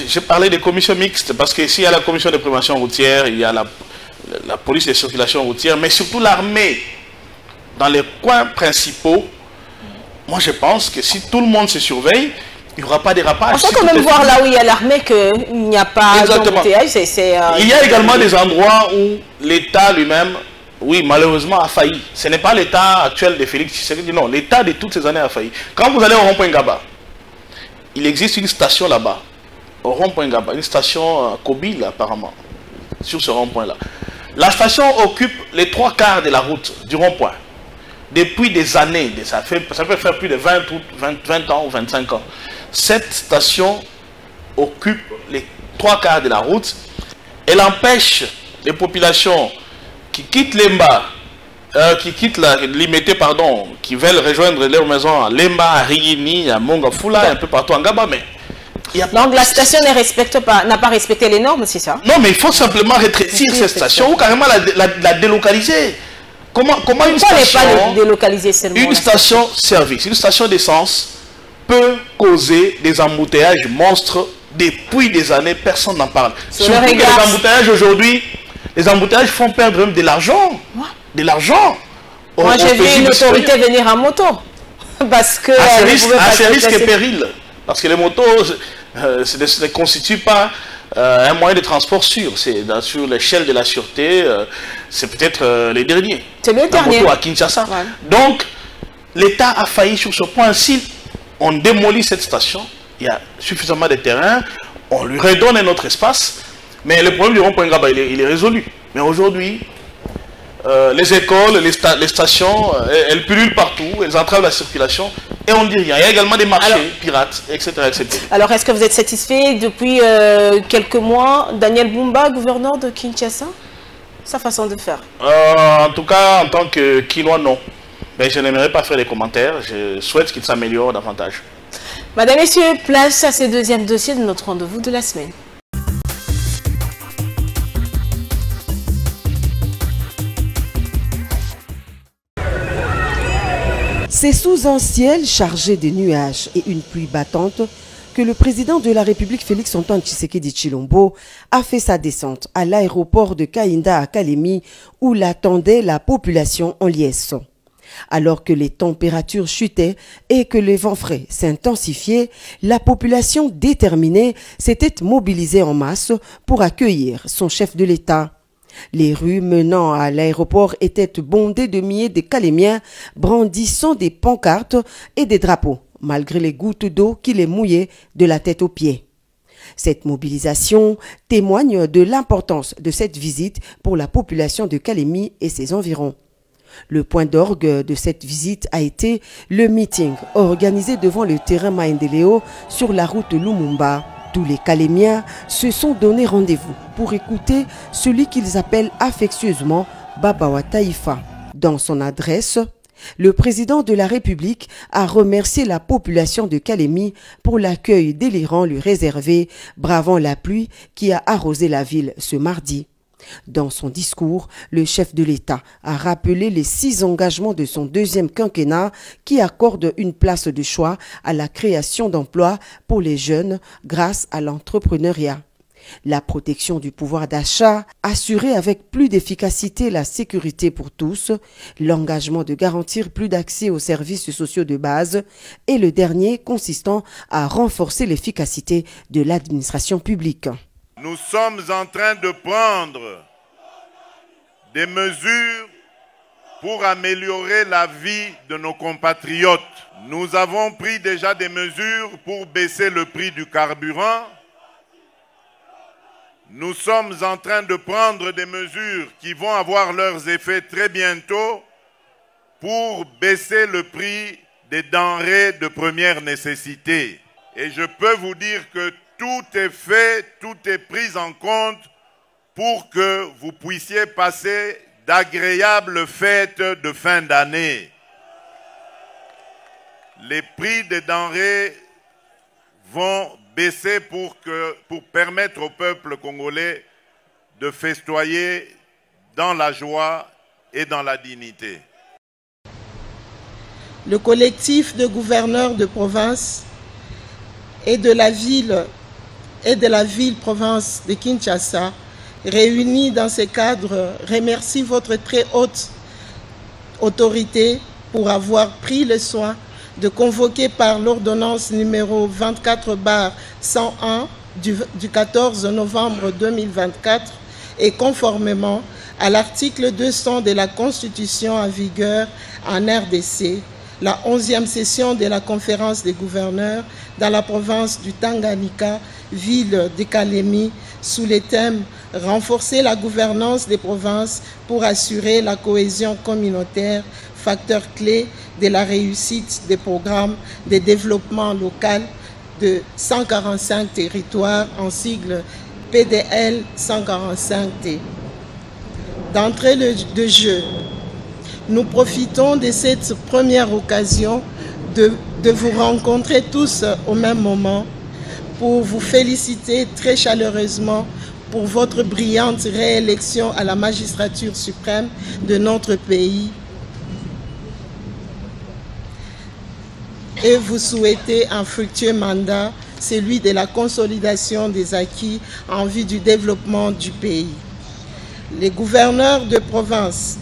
j'ai parlé des commissions mixtes. Parce qu'ici, il y a la commission de prévention routière, il y a la police de circulation routière, mais surtout l'armée. Dans les coins principaux, moi je pense que si tout le monde se surveille, il n'y aura pas de dérapage. On peut quand même voir là où il y a l'armée qu'il n'y a pas d'embouteillage. Il y a également des endroits où l'État lui-même oui, malheureusement, a failli. Ce n'est pas l'état actuel de Félix Tshisekedi, non, l'état de toutes ces années a failli. Quand vous allez au rond-point Ngaba, il existe une station là-bas, au rond-point Ngaba, une station Kobil apparemment, sur ce rond-point-là. La station occupe les 3/4 de la route du rond-point. Depuis des années, ça peut faire plus de 20 ans ou 25 ans. Cette station occupe les 3/4 de la route. Elle empêche les populations qui quittent Lemba, qui quittent Limité, pardon, qui veulent rejoindre leur maison à Lemba, à Rigini, à Mongafula, un peu partout en Ngaba, mais donc la station n'a pas respecté les normes, c'est ça? Non, mais il faut simplement rétrécir cette station ou carrément la délocaliser. Comment une station, pas délocaliser seulement une station service, une station d'essence peut causer des embouteillages monstres depuis des années, personne n'en parle. Surtout que les embouteillages aujourd'hui, les embouteillages font perdre même de l'argent. De l'argent. Moi j'ai vu une autorité venir en moto. Parce que... À ces risques et périls. Parce que les motos ne constituent pas un moyen de transport sûr. C'est sur l'échelle de la sûreté, c'est peut-être les derniers. C'est le dernier. Moto à Kinshasa. Ouais. Donc, l'État a failli sur ce point. Si on démolit cette station, il y a suffisamment de terrain, on lui redonne un autre espace, mais le problème du rond-point Ngaba, il est résolu. Mais aujourd'hui, les écoles, les stations, elles pullulent partout, elles entravent la circulation, et on ne dit rien. Il y a également des marchés pirates, etc., etc. Alors, est-ce que vous êtes satisfait depuis quelques mois, Daniel Bumba, gouverneur de Kinshasa, sa façon de faire? En tout cas, en tant que Kinois, non. Mais je n'aimerais pas faire des commentaires, je souhaite qu'il s'améliore davantage. Madame, Messieurs, place à ce deuxième dossier de notre rendez-vous de la semaine. C'est sous un ciel chargé de nuages et une pluie battante que le président de la République Félix-Antoine Tshisekedi Tshilombo a fait sa descente à l'aéroport de Kainda à Kalemi où l'attendait la population en liesse. Alors que les températures chutaient et que les vents frais s'intensifiaient, la population déterminée s'était mobilisée en masse pour accueillir son chef de l'État. Les rues menant à l'aéroport étaient bondées de milliers de Calémiens brandissant des pancartes et des drapeaux, malgré les gouttes d'eau qui les mouillaient de la tête aux pieds. Cette mobilisation témoigne de l'importance de cette visite pour la population de Kalemi et ses environs. Le point d'orgue de cette visite a été le meeting organisé devant le terrain Maendeleo sur la route Lumumba. Tous les Calémiens se sont donné rendez-vous pour écouter celui qu'ils appellent affectueusement Baba wa Taïfa. Dans son adresse, le président de la République a remercié la population de Kalemi pour l'accueil délirant lui réservé, bravant la pluie qui a arrosé la ville ce mardi. Dans son discours, le chef de l'État a rappelé les 6 engagements de son deuxième quinquennat qui accordent une place de choix à la création d'emplois pour les jeunes grâce à l'entrepreneuriat. La protection du pouvoir d'achat, assurer avec plus d'efficacité la sécurité pour tous, l'engagement de garantir plus d'accès aux services sociaux de base et le dernier consistant à renforcer l'efficacité de l'administration publique. Nous sommes en train de prendre des mesures pour améliorer la vie de nos compatriotes. Nous avons pris déjà des mesures pour baisser le prix du carburant. Nous sommes en train de prendre des mesures qui vont avoir leurs effets très bientôt pour baisser le prix des denrées de première nécessité. Et je peux vous dire que tout est fait, tout est pris en compte pour que vous puissiez passer d'agréables fêtes de fin d'année. Les prix des denrées vont baisser pour permettre au peuple congolais de festoyer dans la joie et dans la dignité. Le collectif de gouverneurs de province et de la ville-province de Kinshasa, réunis dans ce cadre, remercie votre très haute autorité pour avoir pris le soin de convoquer par l'ordonnance numéro 24/101 du 14 novembre 2024 et conformément à l'article 200 de la Constitution en vigueur en RDC, la 11e session de la conférence des gouverneurs dans la province du Tanganyika, ville de Kalemi, sous les thèmes « Renforcer la gouvernance des provinces pour assurer la cohésion communautaire, facteur clé de la réussite des programmes de développement local de 145 territoires en sigle PDL 145T ». D'entrée de jeu, nous profitons de cette première occasion de vous rencontrer tous au même moment pour vous féliciter très chaleureusement pour votre brillante réélection à la magistrature suprême de notre pays et vous souhaiter un fructueux mandat, celui de la consolidation des acquis en vue du développement du pays. Les gouverneurs de province,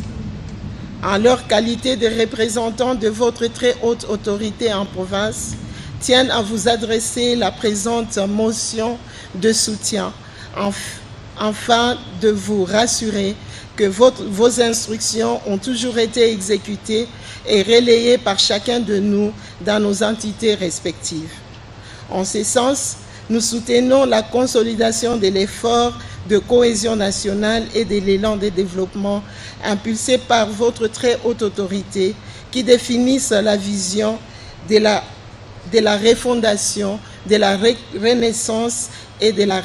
en leur qualité de représentants de votre très haute autorité en province, tiennent à vous adresser la présente motion de soutien afin de vous rassurer que vos instructions ont toujours été exécutées et relayées par chacun de nous dans nos entités respectives. En ce sens, nous soutenons la consolidation de l'effort de cohésion nationale et de l'élan de développement impulsé par votre très haute autorité qui définissent la vision de la refondation, de la renaissance et de la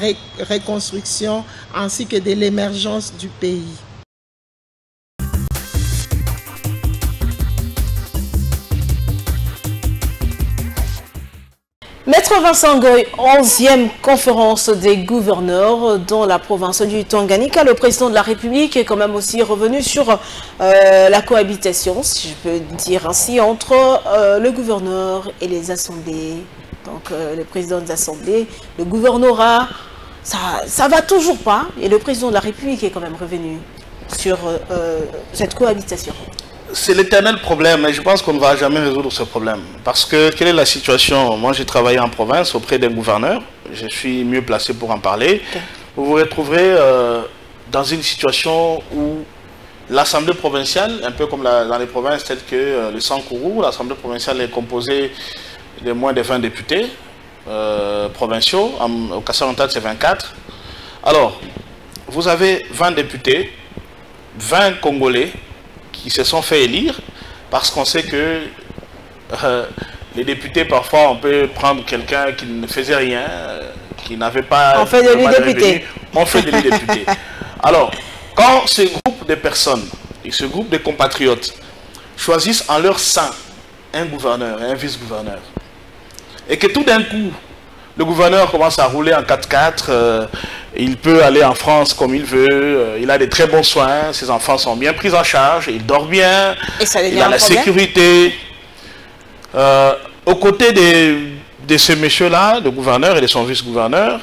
reconstruction ainsi que de l'émergence du pays. Maître Vincent Goy, 11e conférence des gouverneurs dans la province du Tanganyika. Le président de la République est quand même aussi revenu sur la cohabitation, si je peux dire ainsi, entre le gouverneur et les assemblées. Donc le président des assemblées, le gouvernorat, ça va toujours pas. Et le président de la République est quand même revenu sur cette cohabitation. C'est l'éternel problème et je pense qu'on ne va jamais résoudre ce problème. Parce que quelle est la situation? Moi j'ai travaillé en province auprès d'un gouverneur, je suis mieux placé pour en parler. Okay. Vous vous retrouverez dans une situation où l'Assemblée provinciale, un peu comme dans les provinces telles que le Sankourou, l'Assemblée provinciale est composée de moins de 20 députés provinciaux, au Kassa-Oriental c'est 24. Alors, vous avez 20 députés, 20 Congolais, qui se sont fait élire, parce qu'on sait que les députés, parfois, on peut prendre quelqu'un qui ne faisait rien, qui n'avait pas... On fait de lui député. On fait de lui député. Alors, quand ce groupe de personnes, et ce groupe de compatriotes, choisissent en leur sein un gouverneur et un vice-gouverneur, et que tout d'un coup, le gouverneur commence à rouler en 4x4, il peut aller en France comme il veut, il a des très bons soins, ses enfants sont bien pris en charge, il dort bien, il a la sécurité. Aux côtés de ce monsieur-là, le gouverneur et de son vice-gouverneur,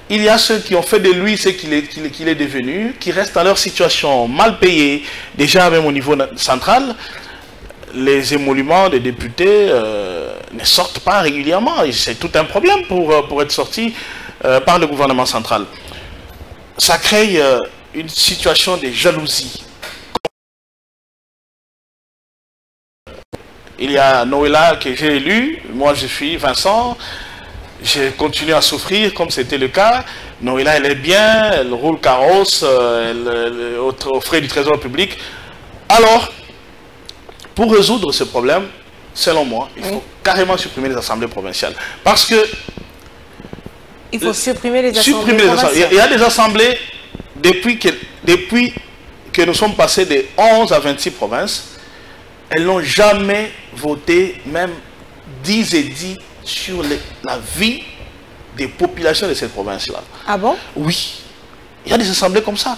il y a ceux qui ont fait de lui ce qu'il est devenu, qui restent dans leur situation mal payée, déjà même au niveau central. Les émoluments des députés ne sortent pas régulièrement. C'est tout un problème pour être sorti par le gouvernement central. Ça crée une situation de jalousie. Il y a Noëlla que j'ai élu, moi je suis Vincent, j'ai continué à souffrir comme c'était le cas. Noëlla elle est bien, elle roule carrosse aux frais du trésor public. Alors, pour résoudre ce problème, selon moi, il faut carrément supprimer les assemblées provinciales. Parce que... Il faut supprimer les assemblées provinciales. Il y a des assemblées, depuis que nous sommes passés de 11 à 26 provinces, elles n'ont jamais voté, même 10 et 10, sur la vie des populations de cette province-là. Ah bon? Oui. Il y a des assemblées comme ça.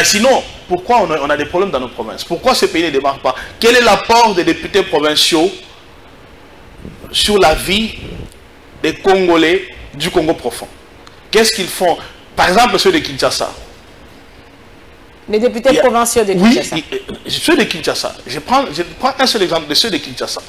Sinon, pourquoi on a des problèmes dans nos provinces? Pourquoi ce pays ne démarre pas? Quel est l'apport des députés provinciaux sur la vie des Congolais du Congo profond? Qu'est-ce qu'ils font? Par exemple, ceux de Kinshasa. Les députés provinciaux de Kinshasa. Oui, ceux de Kinshasa. Je prends un seul exemple de ceux de Kinshasa.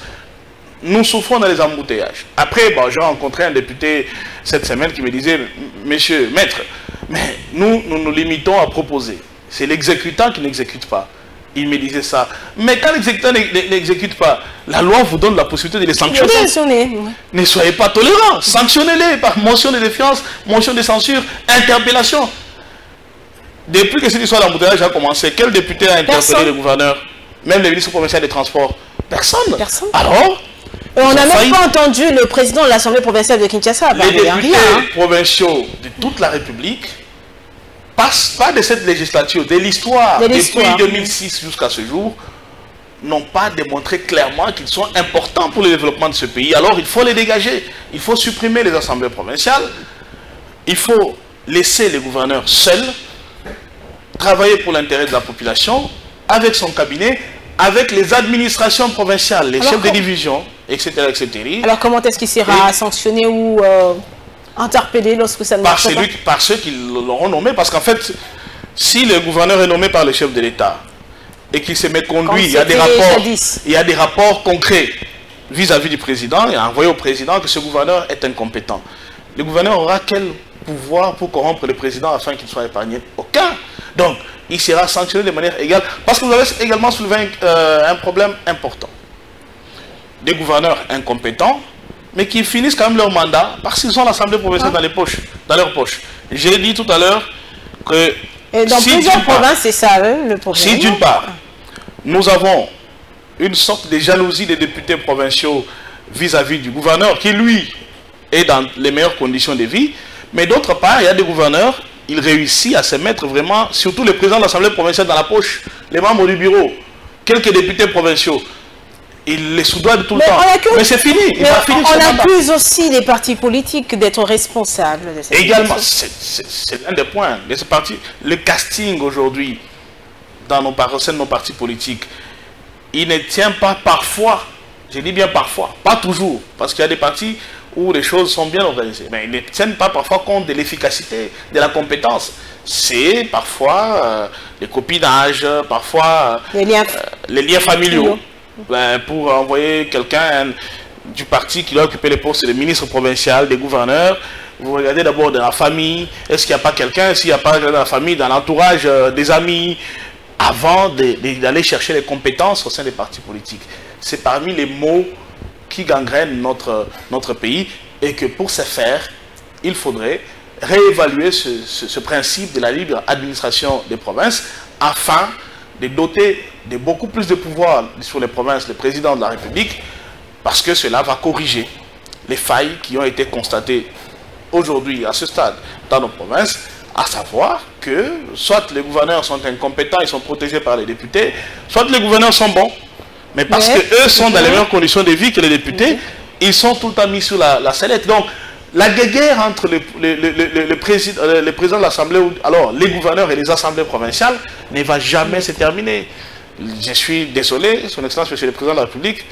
Nous souffrons dans les embouteillages. Après, j'ai rencontré un député cette semaine qui me disait, monsieur, maître, mais nous limitons à proposer. c'est l'exécutant qui n'exécute pas. Il me disait ça. Mais quand l'exécutant n'exécute pas, la loi vous donne la possibilité de les sanctionner. Ne soyez pas tolérants. Sanctionnez-les par motion de défiance, motion de censure, interpellation. Depuis que cette histoire d'embouteillage a commencé, quel député a interpellé le gouverneur? Même le ministre provincial des Transports? Personne. Alors, on n'a même pas entendu le président de l'Assemblée provinciale de Kinshasa. Les députés provinciaux de toute la République, pas de cette législature, de l'histoire, depuis 2006 jusqu'à ce jour, n'ont pas démontré clairement qu'ils sont importants pour le développement de ce pays. Alors il faut les dégager, il faut supprimer les assemblées provinciales, il faut laisser les gouverneurs seuls, travailler pour l'intérêt de la population, avec son cabinet, avec les administrations provinciales, les chefs de division, etc., etc. Alors comment est-ce qu'il sera sanctionné ou interpellé lorsque ça ne marche pas? Par ceux qui l'auront nommé, parce qu'en fait, si le gouverneur est nommé par le chef de l'État et qu'il se met conduit, il y a des rapports concrets vis-à-vis du président et envoyé au président que ce gouverneur est incompétent. Le gouverneur aura quel pouvoir pour corrompre le président afin qu'il soit épargné? Aucun. Donc, il sera sanctionné de manière égale. Parce que vous avez également soulevé un problème important. Des gouverneurs incompétents, mais qui finissent quand même leur mandat parce qu'ils ont l'Assemblée provinciale dans leurs poches. J'ai dit tout à l'heure que... Et dans plusieurs provinces, c'est ça le problème. Si d'une part, nous avons une sorte de jalousie des députés provinciaux vis-à-vis du gouverneur, qui lui est dans les meilleures conditions de vie, mais d'autre part, il y a des gouverneurs, ils réussissent à se mettre vraiment, surtout le président de l'Assemblée provinciale dans la poche, les membres du bureau, quelques députés provinciaux. Il les soudoie tout le temps. Mais c'est fini. On accuse aussi les partis politiques d'être responsables de cette également, c'est l'un des points. Le casting aujourd'hui dans nos partis politiques, il ne tient pas parfois, je dis bien parfois, pas toujours, parce qu'il y a des partis où les choses sont bien organisées, mais ils ne tiennent pas parfois compte de l'efficacité, de la compétence. C'est parfois les copinages, parfois les liens familiaux. Pour envoyer quelqu'un du parti qui doit occuper les postes de ministre provincial, des gouverneurs, vous regardez d'abord dans la famille, est-ce qu'il n'y a pas quelqu'un, s'il n'y a pas dans la famille, dans l'entourage des amis, avant d'aller chercher les compétences au sein des partis politiques. C'est parmi les maux qui gangrènent notre pays, et que pour ce faire, il faudrait réévaluer ce principe de la libre administration des provinces afin de doter de beaucoup plus de pouvoir sur les provinces, le président de la République, parce que cela va corriger les failles qui ont été constatées aujourd'hui, à ce stade, dans nos provinces, à savoir que soit les gouverneurs sont incompétents, ils sont protégés par les députés, soit les gouverneurs sont bons, mais parce qu'eux sont dans les meilleures conditions de vie que les députés, ils sont tout le temps mis sur la sellette. Donc, la guerre entre le président de l'Assemblée, alors les gouverneurs et les assemblées provinciales, ne va jamais se terminer. Je suis désolé, son Excellence, Monsieur le Président de la République,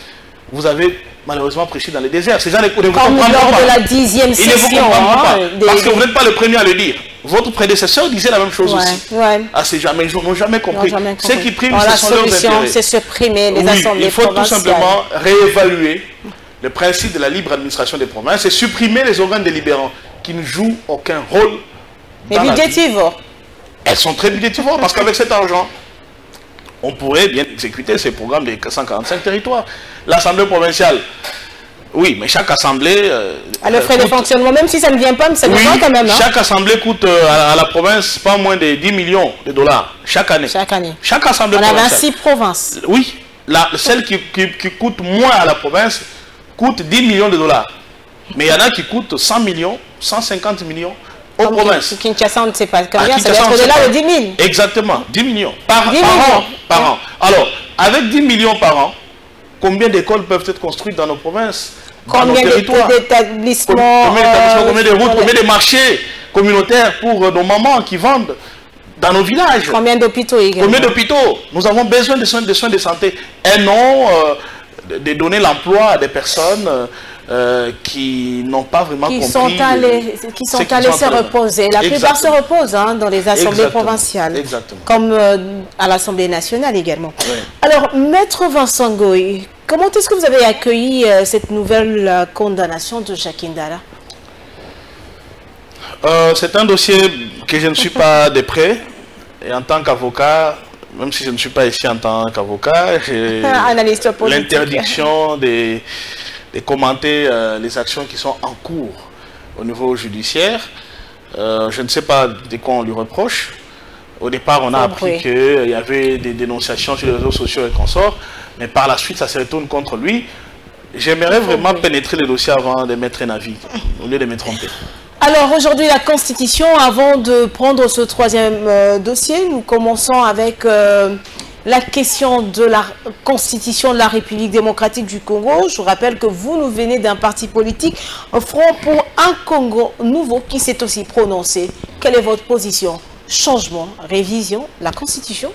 vous avez malheureusement prêché dans le désert. Ces gens ne vous comprennent pas. Lors de la 10e session. Parce que vous n'êtes pas le premier à le dire. Votre prédécesseur disait la même chose aussi. À ces gens, mais ils n'ont jamais compris. Ce qui prime, ce sont leurs intérêts. C'est supprimer les assemblées provinciales. Il faut tout simplement réévaluer le principe de la libre administration des provinces et supprimer les organes délibérants qui ne jouent aucun rôle. Mais budgétivores. Elles sont très budgétivores parce qu'avec cet argent, on pourrait bien exécuter ces programmes de 145 territoires. L'Assemblée provinciale, oui, mais chaque assemblée... le frais de fonctionnement, même si ça ne vient pas, mais ça dépend quand même. Chaque assemblée coûte à la province pas moins de 10 millions de dollars chaque année. Chaque assemblée provinciale. On a 26 provinces. Oui, celle qui coûte moins à la province coûte 10 millions de dollars. Mais il y en a qui coûtent 100 millions, 150 millions aux provinces. Kinshasa, on ne sait pas combien, ça doit être au-delà de 10 000. Exactement, 10 millions par an. Alors, avec 10 millions par an, combien d'écoles peuvent être construites dans nos provinces, combien d'établissements, combien de routes, combien de marchés communautaires pour nos mamans qui vendent dans nos villages. Combien d'hôpitaux également. Combien d'hôpitaux. Nous avons besoin de soins de santé et non de donner l'emploi à des personnes qui n'ont pas vraiment compris. Qui sont allés se reposer. La plupart se reposent dans les assemblées provinciales. Exactement. Comme à l'Assemblée nationale également. Oui. Alors, Maître Vincent Ngoy, comment est-ce que vous avez accueilli cette nouvelle condamnation de Jacques Ndala? C'est un dossier que je ne suis pas de près. Et en tant qu'avocat, même si je ne suis pas ici en tant qu'avocat, j'ai l'interdiction de commenter les actions qui sont en cours au niveau judiciaire. Je ne sais pas de quoi on lui reproche. Au départ, on a appris qu'il y avait des dénonciations sur les réseaux sociaux et consorts, mais par la suite, ça se retourne contre lui. J'aimerais vraiment pénétrer le dossier avant de mettre un avis, au lieu de me tromper. Alors aujourd'hui, la Constitution, avant de prendre ce troisième dossier, nous commençons avec la question de la Constitution de la République démocratique du Congo. Je vous rappelle que vous nous venez d'un parti politique, Front pour un Congo nouveau, qui s'est aussi prononcé. Quelle est votre position? Changement, révision, la Constitution?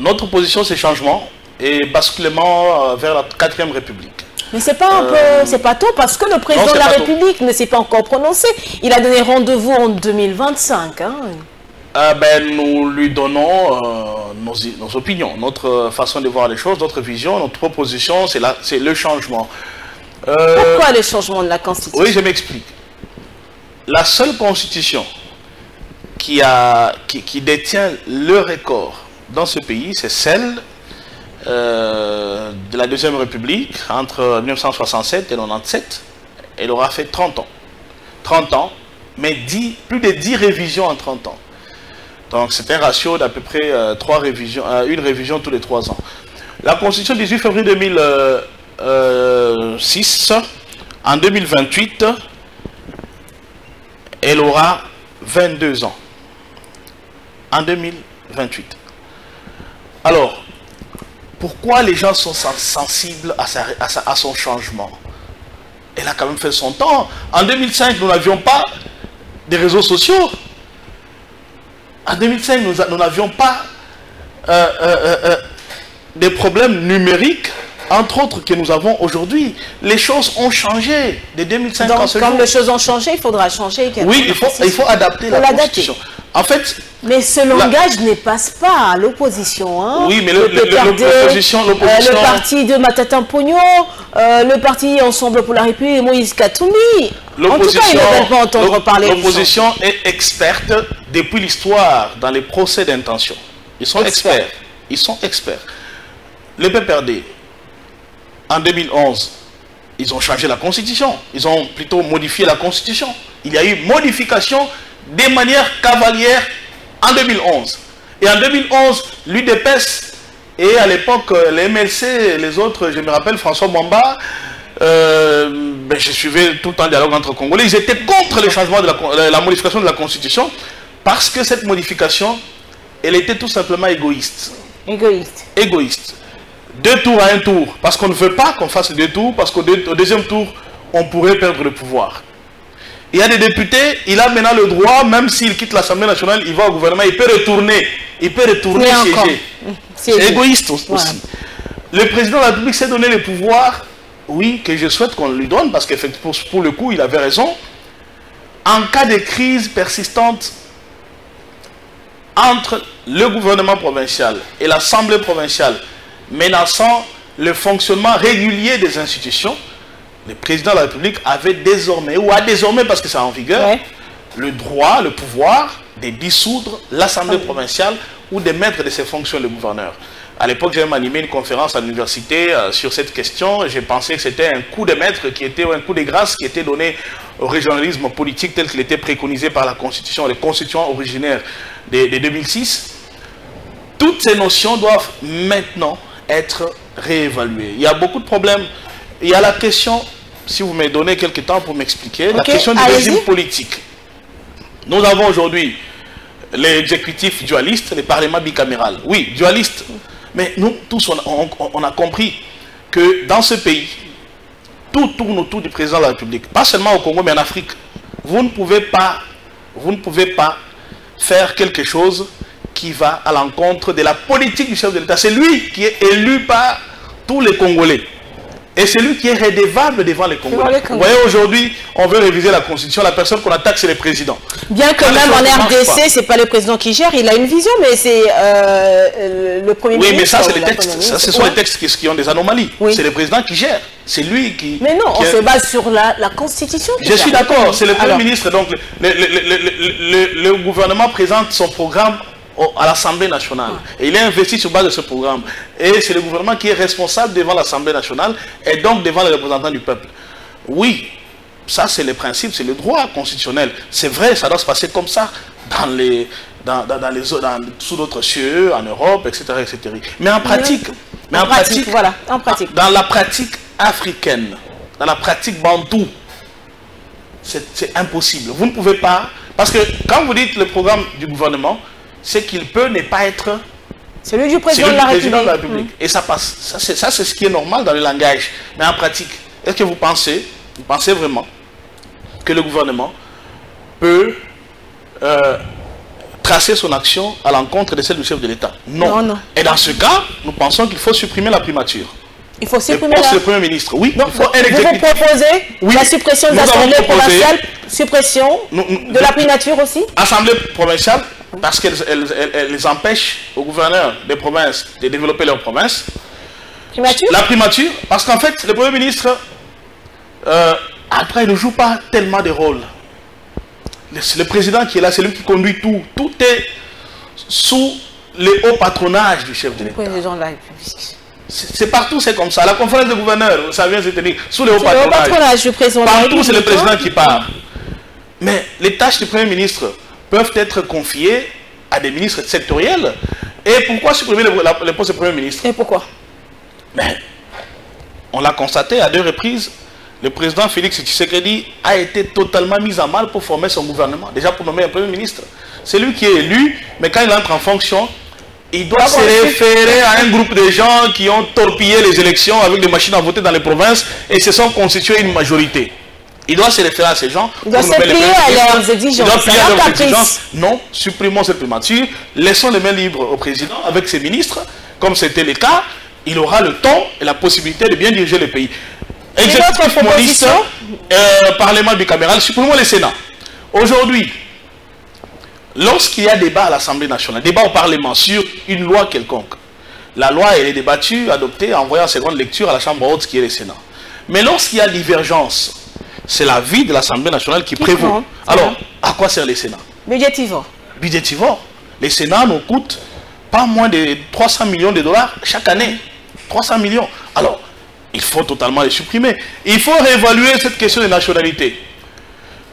Notre position, c'est changement et basculement vers la 4e République. Mais c'est pas un peu, c'est pas tôt, parce que le président de la République ne s'est pas encore prononcé. Il a donné rendez-vous en 2025. Hein. Nous lui donnons nos opinions, notre façon de voir les choses, notre vision, notre proposition, c'est le changement. Pourquoi le changement de la Constitution? Oui, je m'explique. La seule Constitution qui détient le record dans ce pays, c'est celle de la Deuxième République entre 1967 et 1997. Elle aura fait 30 ans. 30 ans, mais plus de 10 révisions en 30 ans. Donc c'est un ratio d'à peu près une révision tous les 3 ans. La Constitution du 18 février 2006, en 2028, elle aura 22 ans. En 2028. Alors, pourquoi les gens sont sensibles à son changement? Elle a quand même fait son temps. En 2005, nous n'avions pas de réseaux sociaux. En 2005, nous n'avions pas des problèmes numériques, entre autres, que nous avons aujourd'hui. Les choses ont changé de 2005 à ce jour. Comme les choses ont changé, il faudra changer. Oui, il faut adapter la Constitution. En fait, mais ce langage ne passe pas à l'opposition. Hein. Oui, mais l'opposition... le parti de Matata Pogno, le parti Ensemble pour la République, Moïse Katumbi. En tout cas, ils ne veulent pas entendre parler. L'opposition est experte depuis l'histoire dans les procès d'intention. Ils sont experts. Ils sont experts. Le PPRD, en 2011, ils ont changé la Constitution. Ils ont plutôt modifié la Constitution. Il y a eu modification de manière cavalière en 2011. Et en 2011, l'UDPS et à l'époque les MLC, les autres, je me rappelle François Mwamba, je suivais tout le temps le dialogue entre Congolais, ils étaient contre le changement de la modification de la Constitution parce que cette modification, elle était tout simplement égoïste. Égoïste. 2 tours à 1 tour, parce qu'on ne veut pas qu'on fasse 2 tours, parce qu'au deuxième tour, on pourrait perdre le pouvoir. Il y a des députés, il a maintenant le droit, même s'il quitte l'Assemblée nationale, il va au gouvernement, il peut retourner siéger. C'est égoïste aussi. Voilà. Le président de la République s'est donné le pouvoir, oui, que je souhaite qu'on lui donne, parce que pour le coup, il avait raison. En cas de crise persistante entre le gouvernement provincial et l'Assemblée provinciale, menaçant le fonctionnement régulier des institutions, le président de la République avait désormais, ou a désormais parce que c'est en vigueur, le droit, le pouvoir de dissoudre l'Assemblée provinciale ou de mettre de ses fonctions le gouverneur. À l'époque, j'ai même animé une conférence à l'université sur cette question. J'ai pensé que c'était un coup de maître, un coup de grâce qui était donné au régionalisme politique tel qu'il était préconisé par la Constitution, les constituants originaires de 2006. Toutes ces notions doivent maintenant être réévaluées. Il y a beaucoup de problèmes. Il y a la question, si vous me donnez quelques temps pour m'expliquer, la question du régime politique. Nous avons aujourd'hui l'exécutif dualiste, le parlement bicaméral. Oui, dualiste. Mais nous, tous, on a compris que dans ce pays, tout tourne autour du président de la République. Pas seulement au Congo, mais en Afrique. Vous ne pouvez pas faire quelque chose qui va à l'encontre de la politique du chef de l'État. C'est lui qui est élu par tous les Congolais. Et c'est lui qui est redevable devant les Congolais. Vous voyez, aujourd'hui, on veut réviser la Constitution. La personne qu'on attaque, c'est le président. Bien que même en RDC, ce n'est pas le président qui gère. Il a une vision, mais c'est le Premier ministre. Oui, mais ça, c'est les textes. Ça, ce sont les textes qui ont des anomalies. Oui. C'est le président qui gère. C'est lui qui... Mais non, on se base sur la Constitution. Je suis d'accord. C'est le Premier ministre. Donc, le gouvernement présente son programme à l'Assemblée nationale. Et il est investi sur base de ce programme. Et c'est le gouvernement qui est responsable devant l'Assemblée nationale et donc devant les représentants du peuple. Oui, ça c'est le principe, c'est le droit constitutionnel. C'est vrai, ça doit se passer comme ça sous d'autres cieux, en Europe, etc., etc. Mais en pratique, voilà, en pratique. Dans la pratique africaine, dans la pratique bantou, c'est impossible. Vous ne pouvez pas, parce que quand vous dites le programme du gouvernement, c'est qu'il peut ne pas être celui du président de la République. Et ça passe. Ça c'est ce qui est normal dans le langage. Mais en pratique, est-ce que vous pensez vraiment que le gouvernement peut tracer son action à l'encontre de celle du chef de l'État? Non. Et dans ce cas, nous pensons qu'il faut supprimer la primature. Il faut supprimer le Premier ministre. Oui, donc, vous proposez la suppression de l'Assemblée provinciale, suppression de la primature aussi? Assemblée provinciale, parce qu'elles empêchent aux gouverneurs des provinces de développer leurs provinces. Primature? La primature, parce qu'en fait, le Premier ministre, après, il ne joue pas tellement de rôle. C'est le président qui est là, c'est lui qui conduit tout. Tout est sous le haut patronage du chef de l'État. Le président de la République. C'est partout, c'est comme ça. La conférence des gouverneurs, ça vient se tenir sous le haut patronage. Le haut patronage du président. Partout, c'est le président qui part. Mais les tâches du Premier ministre peuvent être confiées à des ministres sectoriels. Et pourquoi supprimer le poste de Premier ministre? Et pourquoi? Mais on l'a constaté à 2 reprises. Le président Félix Tshisekedi a été totalement mis à mal pour former son gouvernement. Déjà pour nommer un Premier ministre. C'est lui qui est élu, mais quand il entre en fonction, il doit se référer à un groupe de gens qui ont torpillé les élections avec des machines à voter dans les provinces et se sont constitués une majorité. Il doit se référer à ces gens. Il doit se plier à leurs exigences. Il doit plier à leurs exigences. Non, supprimons cette primature, laissons les mains libres au président avec ses ministres, comme c'était le cas. Il aura le temps et la possibilité de bien diriger le pays. Exécutif moniste, Parlement bicaméral, supprimons le Sénat. Aujourd'hui, lorsqu'il y a débat à l'Assemblée nationale, débat au Parlement sur une loi quelconque, la loi elle est débattue, adoptée, envoyée en seconde lecture à la Chambre haute qui est le Sénat. Mais lorsqu'il y a divergence, c'est l'avis de l'Assemblée nationale qui prévaut. Alors, à quoi sert le Sénat? Budgétivore. Budgétivore. Le Sénat nous coûte pas moins de 300 millions de dollars chaque année. 300 millions. Alors, il faut totalement les supprimer. Il faut réévaluer cette question de nationalité.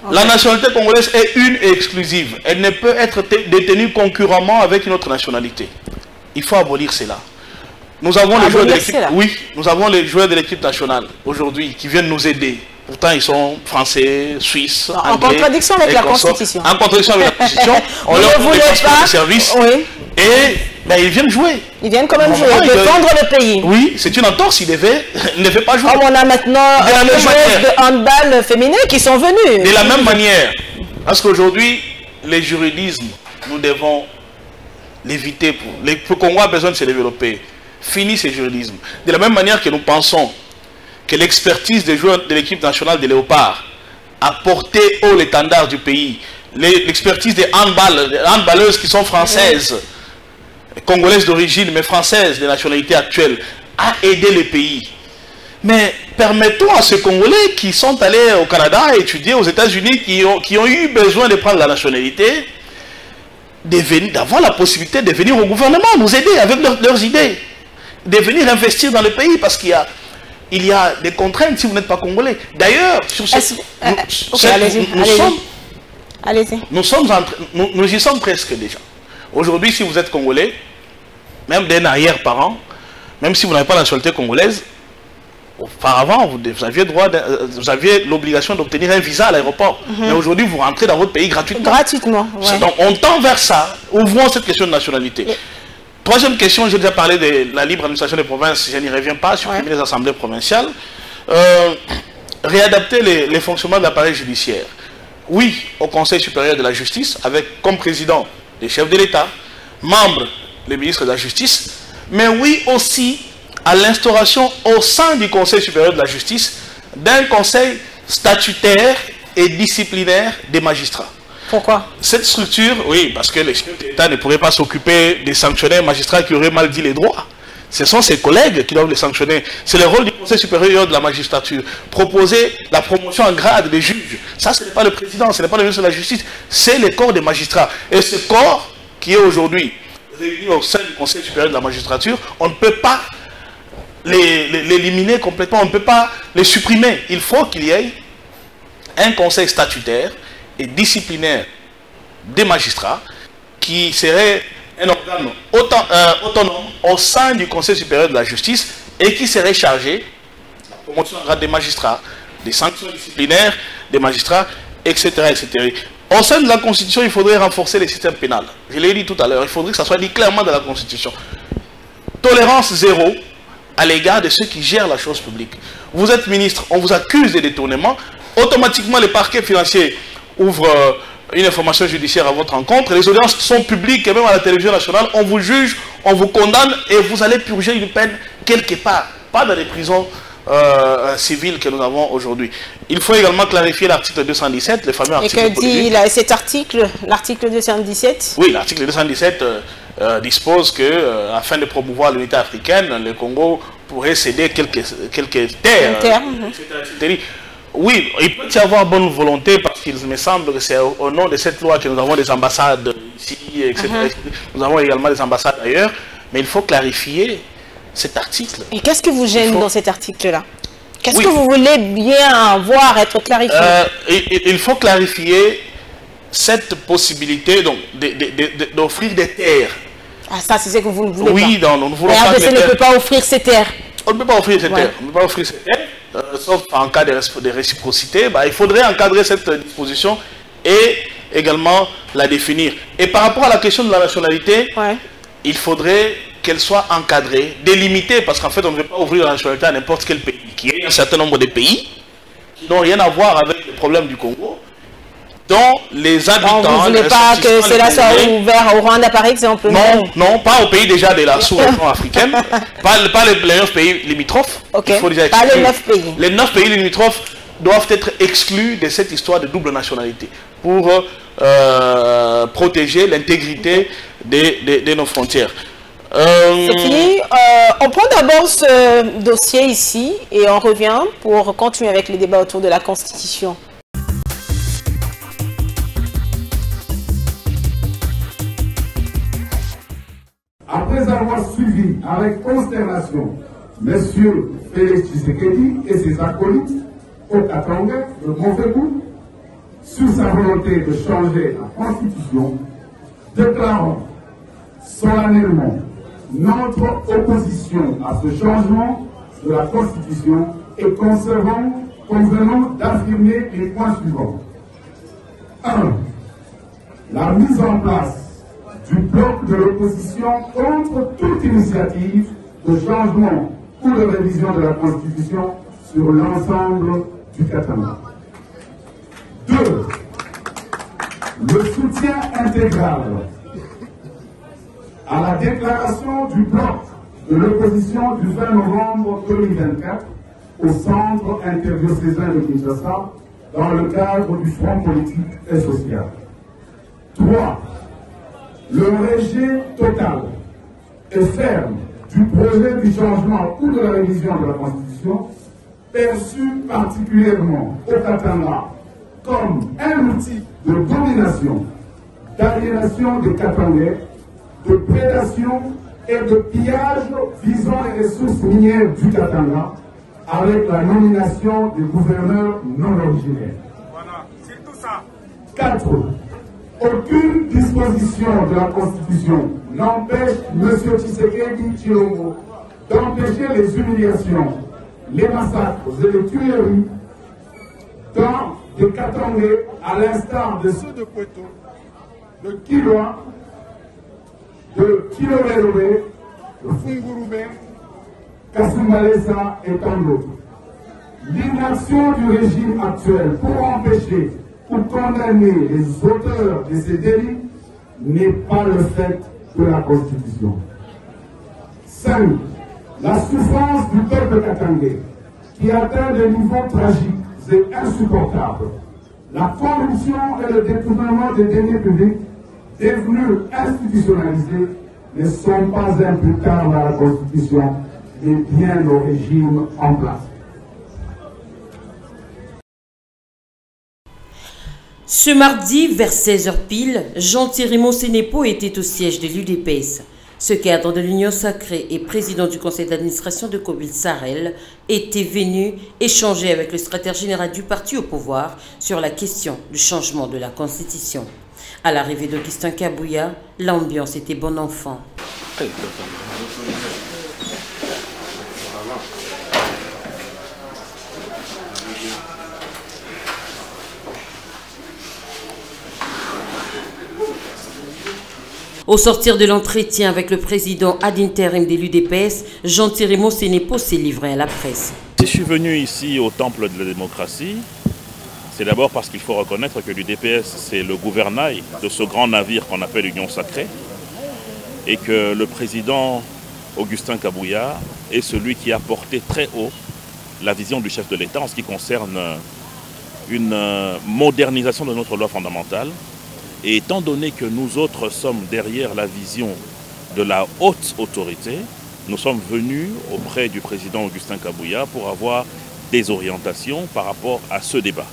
Okay. La nationalité congolaise est une et exclusive. Elle ne peut être détenue concurremment avec une autre nationalité. Il faut abolir cela. Nous avons les joueurs de l'équipe. Oui, nous avons les joueurs de l'équipe nationale aujourd'hui qui viennent nous aider. Pourtant, ils sont français, suisses, anglais, en contradiction avec la Constitution. En contradiction avec la Constitution. On leur donne des passeports de service. Oui. Et ils viennent jouer. Ils viennent quand même jouer, défendre le pays. Oui, c'est une entorse. Ils ne devaient pas jouer. Comme on a maintenant les joueuses de handball féminin qui sont venues. De la même manière. Parce qu'aujourd'hui, les juridismes, nous devons l'éviter. Le Congo a besoin de se développer. Fini ces juridismes. De la même manière que nous pensons que l'expertise des joueurs de l'équipe nationale des Léopards a porté haut l'étendard du pays, l'expertise des handballeuses qui sont françaises, congolaises d'origine, mais françaises de nationalité actuelle, a aidé le pays. Mais permettons à ces Congolais qui sont allés au Canada étudier aux États-Unis, qui ont eu besoin de prendre la nationalité, d'avoir la possibilité de venir au gouvernement, nous aider avec leurs idées, de venir investir dans le pays, parce qu'il y a des contraintes si vous n'êtes pas congolais. D'ailleurs, sur nous y sommes presque déjà. Aujourd'hui, si vous êtes congolais, même d'un arrière-parent, même si vous n'avez pas la nationalité congolaise, auparavant, vous aviez l'obligation d'obtenir un visa à l'aéroport. Mais aujourd'hui, vous rentrez dans votre pays gratuitement. Gratuitement, ouais. Donc, on tend vers ça. Ouvrons cette question de nationalité. Troisième question, j'ai déjà parlé de la libre administration des provinces, je n'y reviens pas, supprimer les assemblées provinciales. Réadapter les fonctionnements de l'appareil judiciaire. Oui, au Conseil supérieur de la justice, avec comme président les chefs de l'État, membres les ministres de la justice, mais oui aussi à l'instauration au sein du Conseil supérieur de la justice d'un conseil statutaire et disciplinaire des magistrats. Pourquoi? Cette structure, oui, parce que les chefs d'État ne pourraient pas s'occuper des sanctionner un magistrat qui aurait mal dit les droits. Ce sont ses collègues qui doivent les sanctionner. C'est le rôle du Conseil supérieur de la magistrature. Proposer la promotion en grade des juges. Ça, ce n'est pas le président, ce n'est pas le ministre de la Justice, c'est le corps des magistrats. Et ce corps qui est aujourd'hui réunis au sein du Conseil supérieur de la magistrature, on ne peut pas l'éliminer complètement, on ne peut pas les supprimer. Il faut qu'il y ait un conseil statutaire et disciplinaire des magistrats qui serait un organe autonome au sein du Conseil supérieur de la justice et qui serait chargé de la promotion en grade des magistrats, des sanctions disciplinaires des magistrats, etc., etc. Au sein de la Constitution, il faudrait renforcer le système pénal. Je l'ai dit tout à l'heure, il faudrait que ça soit dit clairement dans la Constitution. Tolérance zéro à l'égard de ceux qui gèrent la chose publique. Vous êtes ministre, on vous accuse de détournement, automatiquement les parquets financiers ouvrent une information judiciaire à votre encontre, les audiences sont publiques et même à la télévision nationale, on vous juge, on vous condamne et vous allez purger une peine quelque part, pas dans les prisons civiles que nous avons aujourd'hui. Il faut également clarifier l'article 217, le fameux article. Et que dit cet article, l'article 217? Oui, l'article 217 dispose que, afin de promouvoir l'unité africaine, le Congo pourrait céder quelques terres. Oui, il peut y avoir bonne volonté parce qu'il me semble que c'est au nom de cette loi que nous avons des ambassades ici, etc. Nous avons également des ambassades ailleurs, mais il faut clarifier cet article. Et qu'est-ce que vous gêne dans cet article-là? Qu'est-ce que vous voulez bien voir être clarifié? Il faut clarifier cette possibilité d'offrir des terres. Ah, ça, c'est ce que vous ne voulez pas. Oui, nous ne voulons pas. RDC ne peut pas offrir ces terres. On ne peut pas offrir ces terres. On ne peut pas offrir ces terres. Sauf en cas de réciprocité, il faudrait encadrer cette disposition et également la définir. Et par rapport à la question de la nationalité, il faudrait qu'elle soit encadrée, délimitée, parce qu'en fait on ne veut pas ouvrir la nationalité à n'importe quel pays. Il y a un certain nombre de pays qui n'ont rien à voir avec le problème du Congo, dont les habitants... Donc vous ne voulez pas que cela soit ouvert au Rwanda par exemple? Non, pas aux pays déjà de la sous-région africaine, pas les 9 pays limitrophes. Okay. Il faut déjà pas les 9 pays. Les 9 pays limitrophes doivent être exclus de cette histoire de double nationalité pour protéger l'intégrité de nos frontières. C'est fini. On prend d'abord ce dossier ici et on revient pour continuer avec les débats autour de la Constitution. Après avoir suivi avec consternation M. Félix Tshisekedi et ses acolytes au Katanga de mauvais goût sur sa volonté de changer la Constitution, déclarons solennellement notre opposition à ce changement de la Constitution et convenons d'affirmer les points suivants. 1. La mise en place du bloc de l'opposition contre toute initiative de changement ou de révision de la Constitution sur l'ensemble du Katanga. 2. Le soutien intégral à la déclaration du bloc de l'opposition du 20 novembre 2024 au centre interdiocésain de Kinshasa dans le cadre du Front politique et social. 3. Le rejet total et ferme du projet du changement ou de la révision de la Constitution, perçu particulièrement au Katanga comme un outil de domination, d'aliénation des Katangais, de prédation et de pillage visant les ressources minières du Katanga avec la nomination des gouverneurs non originaires. Voilà, c'est tout ça. 4. Aucune disposition de la Constitution n'empêche M. Tshisekedi Tshilombo d'empêcher les humiliations, les massacres et les tueries dans des Katangais à l'instar de ceux de Kweto, de Kilwa, de Kilorelobé, de Fungurume, Kasumbalesa et tant d'autres. L'inaction du régime actuel pour empêcher ou condamner les auteurs de ces délits n'est pas le fait de la Constitution. 5. La souffrance du peuple katangais qui atteint des niveaux tragiques et insupportables. La corruption et le détournement des deniers publics devenus institutionnalisés ne sont pas imputables à la Constitution, mais bien au régime en place. Ce mardi, vers 16h pile, Jean-Thierry Monsenepo était au siège de l'UDPS. Ce cadre de l'Union sacrée et président du conseil d'administration de Kobil Sarel était venu échanger avec le secrétaire général du parti au pouvoir sur la question du changement de la constitution. À l'arrivée d'Augustin Kabouya, l'ambiance était bon enfant. Au sortir de l'entretien avec le président ad intérim de l'UDPS, Jean-Thierry Monsenepo s'est livré à la presse. Si je suis venu ici au temple de la démocratie, c'est d'abord parce qu'il faut reconnaître que l'UDPS, c'est le gouvernail de ce grand navire qu'on appelle l'Union sacrée, et que le président Augustin Kabouya est celui qui a porté très haut la vision du chef de l'État en ce qui concerne une modernisation de notre loi fondamentale. Et étant donné que nous autres sommes derrière la vision de la haute autorité, nous sommes venus auprès du président Augustin Kabouya pour avoir des orientations par rapport à ce débat.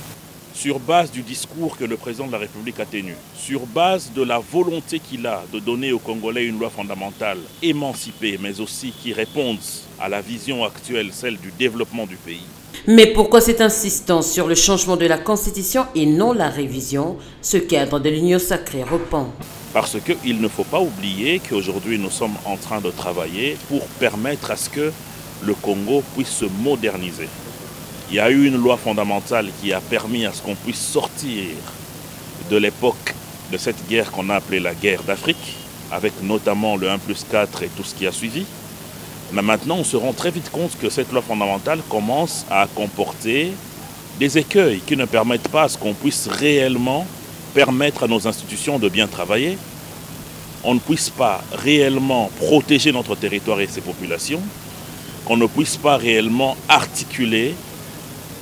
Sur base du discours que le président de la République a tenu, sur base de la volonté qu'il a de donner aux Congolais une loi fondamentale émancipée, mais aussi qui réponde à la vision actuelle, celle du développement du pays. Mais pourquoi cette insistance sur le changement de la Constitution et non la révision? Ce cadre de l'Union sacrée répond. Parce qu'il ne faut pas oublier qu'aujourd'hui nous sommes en train de travailler pour permettre à ce que le Congo puisse se moderniser. Il y a eu une loi fondamentale qui a permis à ce qu'on puisse sortir de l'époque de cette guerre qu'on a appelée la guerre d'Afrique, avec notamment le 1+4 et tout ce qui a suivi. Mais maintenant, on se rend très vite compte que cette loi fondamentale commence à comporter des écueils qui ne permettent pas à ce qu'on puisse réellement permettre à nos institutions de bien travailler. On ne puisse pas réellement protéger notre territoire et ses populations, qu'on ne puisse pas réellement articuler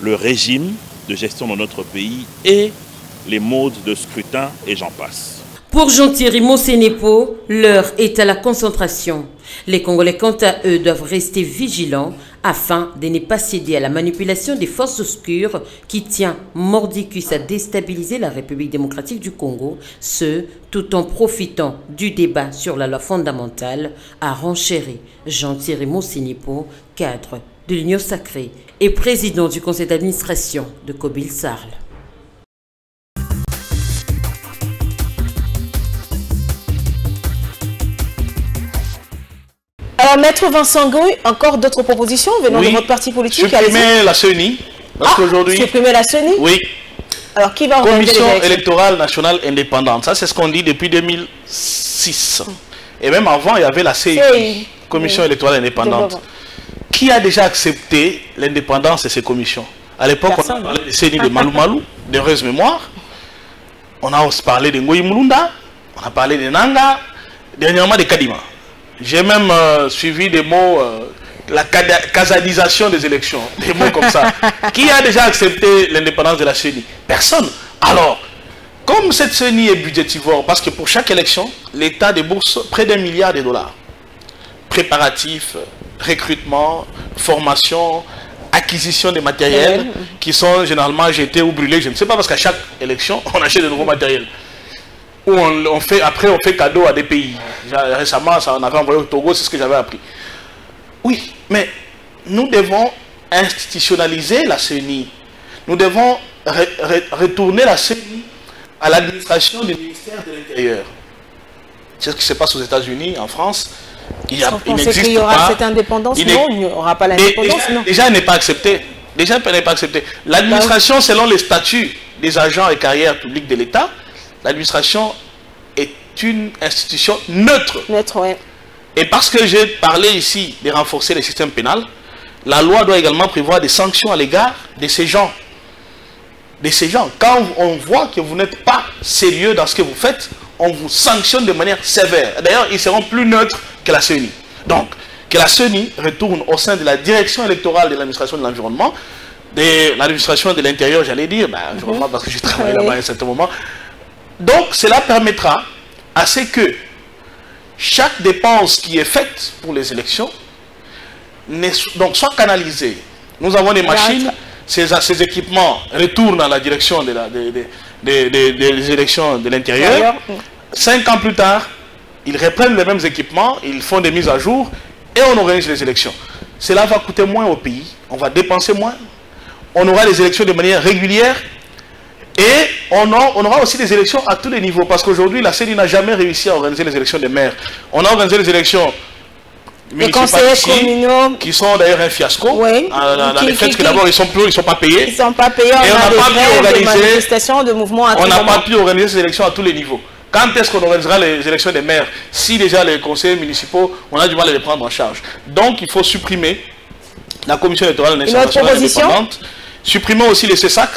le régime de gestion de notre pays et les modes de scrutin et j'en passe. Pour Jean-Thierry Monsenepo, l'heure est à la concentration. Les Congolais, quant à eux, doivent rester vigilants afin de ne pas céder à la manipulation des forces obscures qui tient mordicus à déstabiliser la République démocratique du Congo, ce tout en profitant du débat sur la loi fondamentale, a renchéri Jean-Thierry Monsenepo, cadre de l'Union sacrée et président du conseil d'administration de Kobil Sarl. Alors, Maître Vincent Gouy, encore d'autres propositions venant de votre parti politique? Supprimer la CENI. Parce qu'aujourd'hui. Supprimer la CENI? Oui. Alors, qui va organiser les Commission électorale nationale indépendante. Ça, c'est ce qu'on dit depuis 2006. Et même avant, il y avait la CEI, Commission électorale indépendante. Qui a déjà accepté l'indépendance de ces commissions? À l'époque, on a parlé de CENI de Malou Malou, d'heureuse mémoire. On a aussi parlé de Ngoyi Mulunda. On a parlé de Nanga. Dernièrement, de Kadima. J'ai même suivi des mots, la casadisation des élections, des mots comme ça. Qui a déjà accepté l'indépendance de la CENI? Personne. Alors, comme cette CENI est budgétivore, parce que pour chaque élection, l'État débourse près d'1 milliard de dollars. Préparatifs, recrutement, formation, acquisition de matériels qui sont généralement jetés ou brûlés. Je ne sais pas, parce qu'à chaque élection, on achète de nouveaux matériels. Où après on fait cadeau à des pays. Récemment, ça, on avait envoyé au Togo, c'est ce que j'avais appris. Oui, mais nous devons institutionnaliser la CENI. Nous devons retourner la CENI à l'administration du ministère de l'Intérieur. C'est ce qui se passe aux États-Unis, en France. Il n'existe qu'il y aura pas cette indépendance? Non, il n'y aura pas l'indépendance. Déjà, elle n'est pas acceptée. Déjà, elle n'est pas acceptée. L'administration, selon les statuts des agents et carrières publiques de l'État, l'administration est une institution neutre. Neutre, oui. Et parce que j'ai parlé ici de renforcer le système pénal, la loi doit également prévoir des sanctions à l'égard de ces gens. Quand on voit que vous n'êtes pas sérieux dans ce que vous faites, on vous sanctionne de manière sévère. D'ailleurs, ils seront plus neutres que la CENI. Donc, que la CENI retourne au sein de la direction électorale de l'administration de l'environnement, de l'administration de l'intérieur, j'allais dire, environnement parce que j'ai travaillé là-bas à un certain moment. Donc, cela permettra à ce que chaque dépense qui est faite pour les élections soit canalisée. Nous avons des machines, ces équipements retournent à la direction de des élections de l'intérieur. 5 ans plus tard, ils reprennent les mêmes équipements, ils font des mises à jour et on organise les élections. Cela va coûter moins au pays, on va dépenser moins, on aura les élections de manière régulière et on aura aussi des élections à tous les niveaux. Parce qu'aujourd'hui, la CENI n'a jamais réussi à organiser les élections des maires. On a organisé les élections municipales ici, qui sont d'ailleurs un fiasco. Oui. Dans les faits que d'abord, ils ne sont pas payés. Ils ne sont pas payés, et on n'a pas pu organiser de mouvements à on n'a pas pu organiser ces élections à tous les niveaux. Quand est-ce qu'on organisera les élections des maires? Si déjà les conseillers municipaux, on a du mal à les prendre en charge. Donc il faut supprimer la commission électorale nationale indépendante, supprimer aussi les CESAC.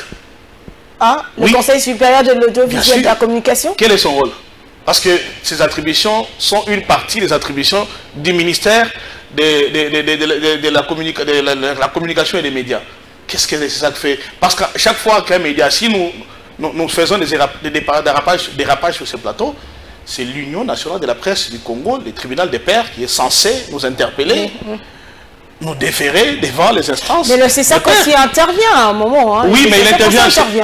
Ah, le Conseil supérieur de l'audiovisuel et de la communication. Quel est son rôle? Parce que ces attributions sont une partie des attributions du ministère de la communication et des médias. Qu'est-ce que les CESAC fait? Parce qu'à chaque fois qu'un média, si nous faisons des dérapages sur ce plateau, c'est l'Union nationale de la presse du Congo, le tribunal des pairs, qui est censé nous interpeller, nous déférer devant les instances. Mais le CESAC aussi intervient à un moment. Hein. Oui, mais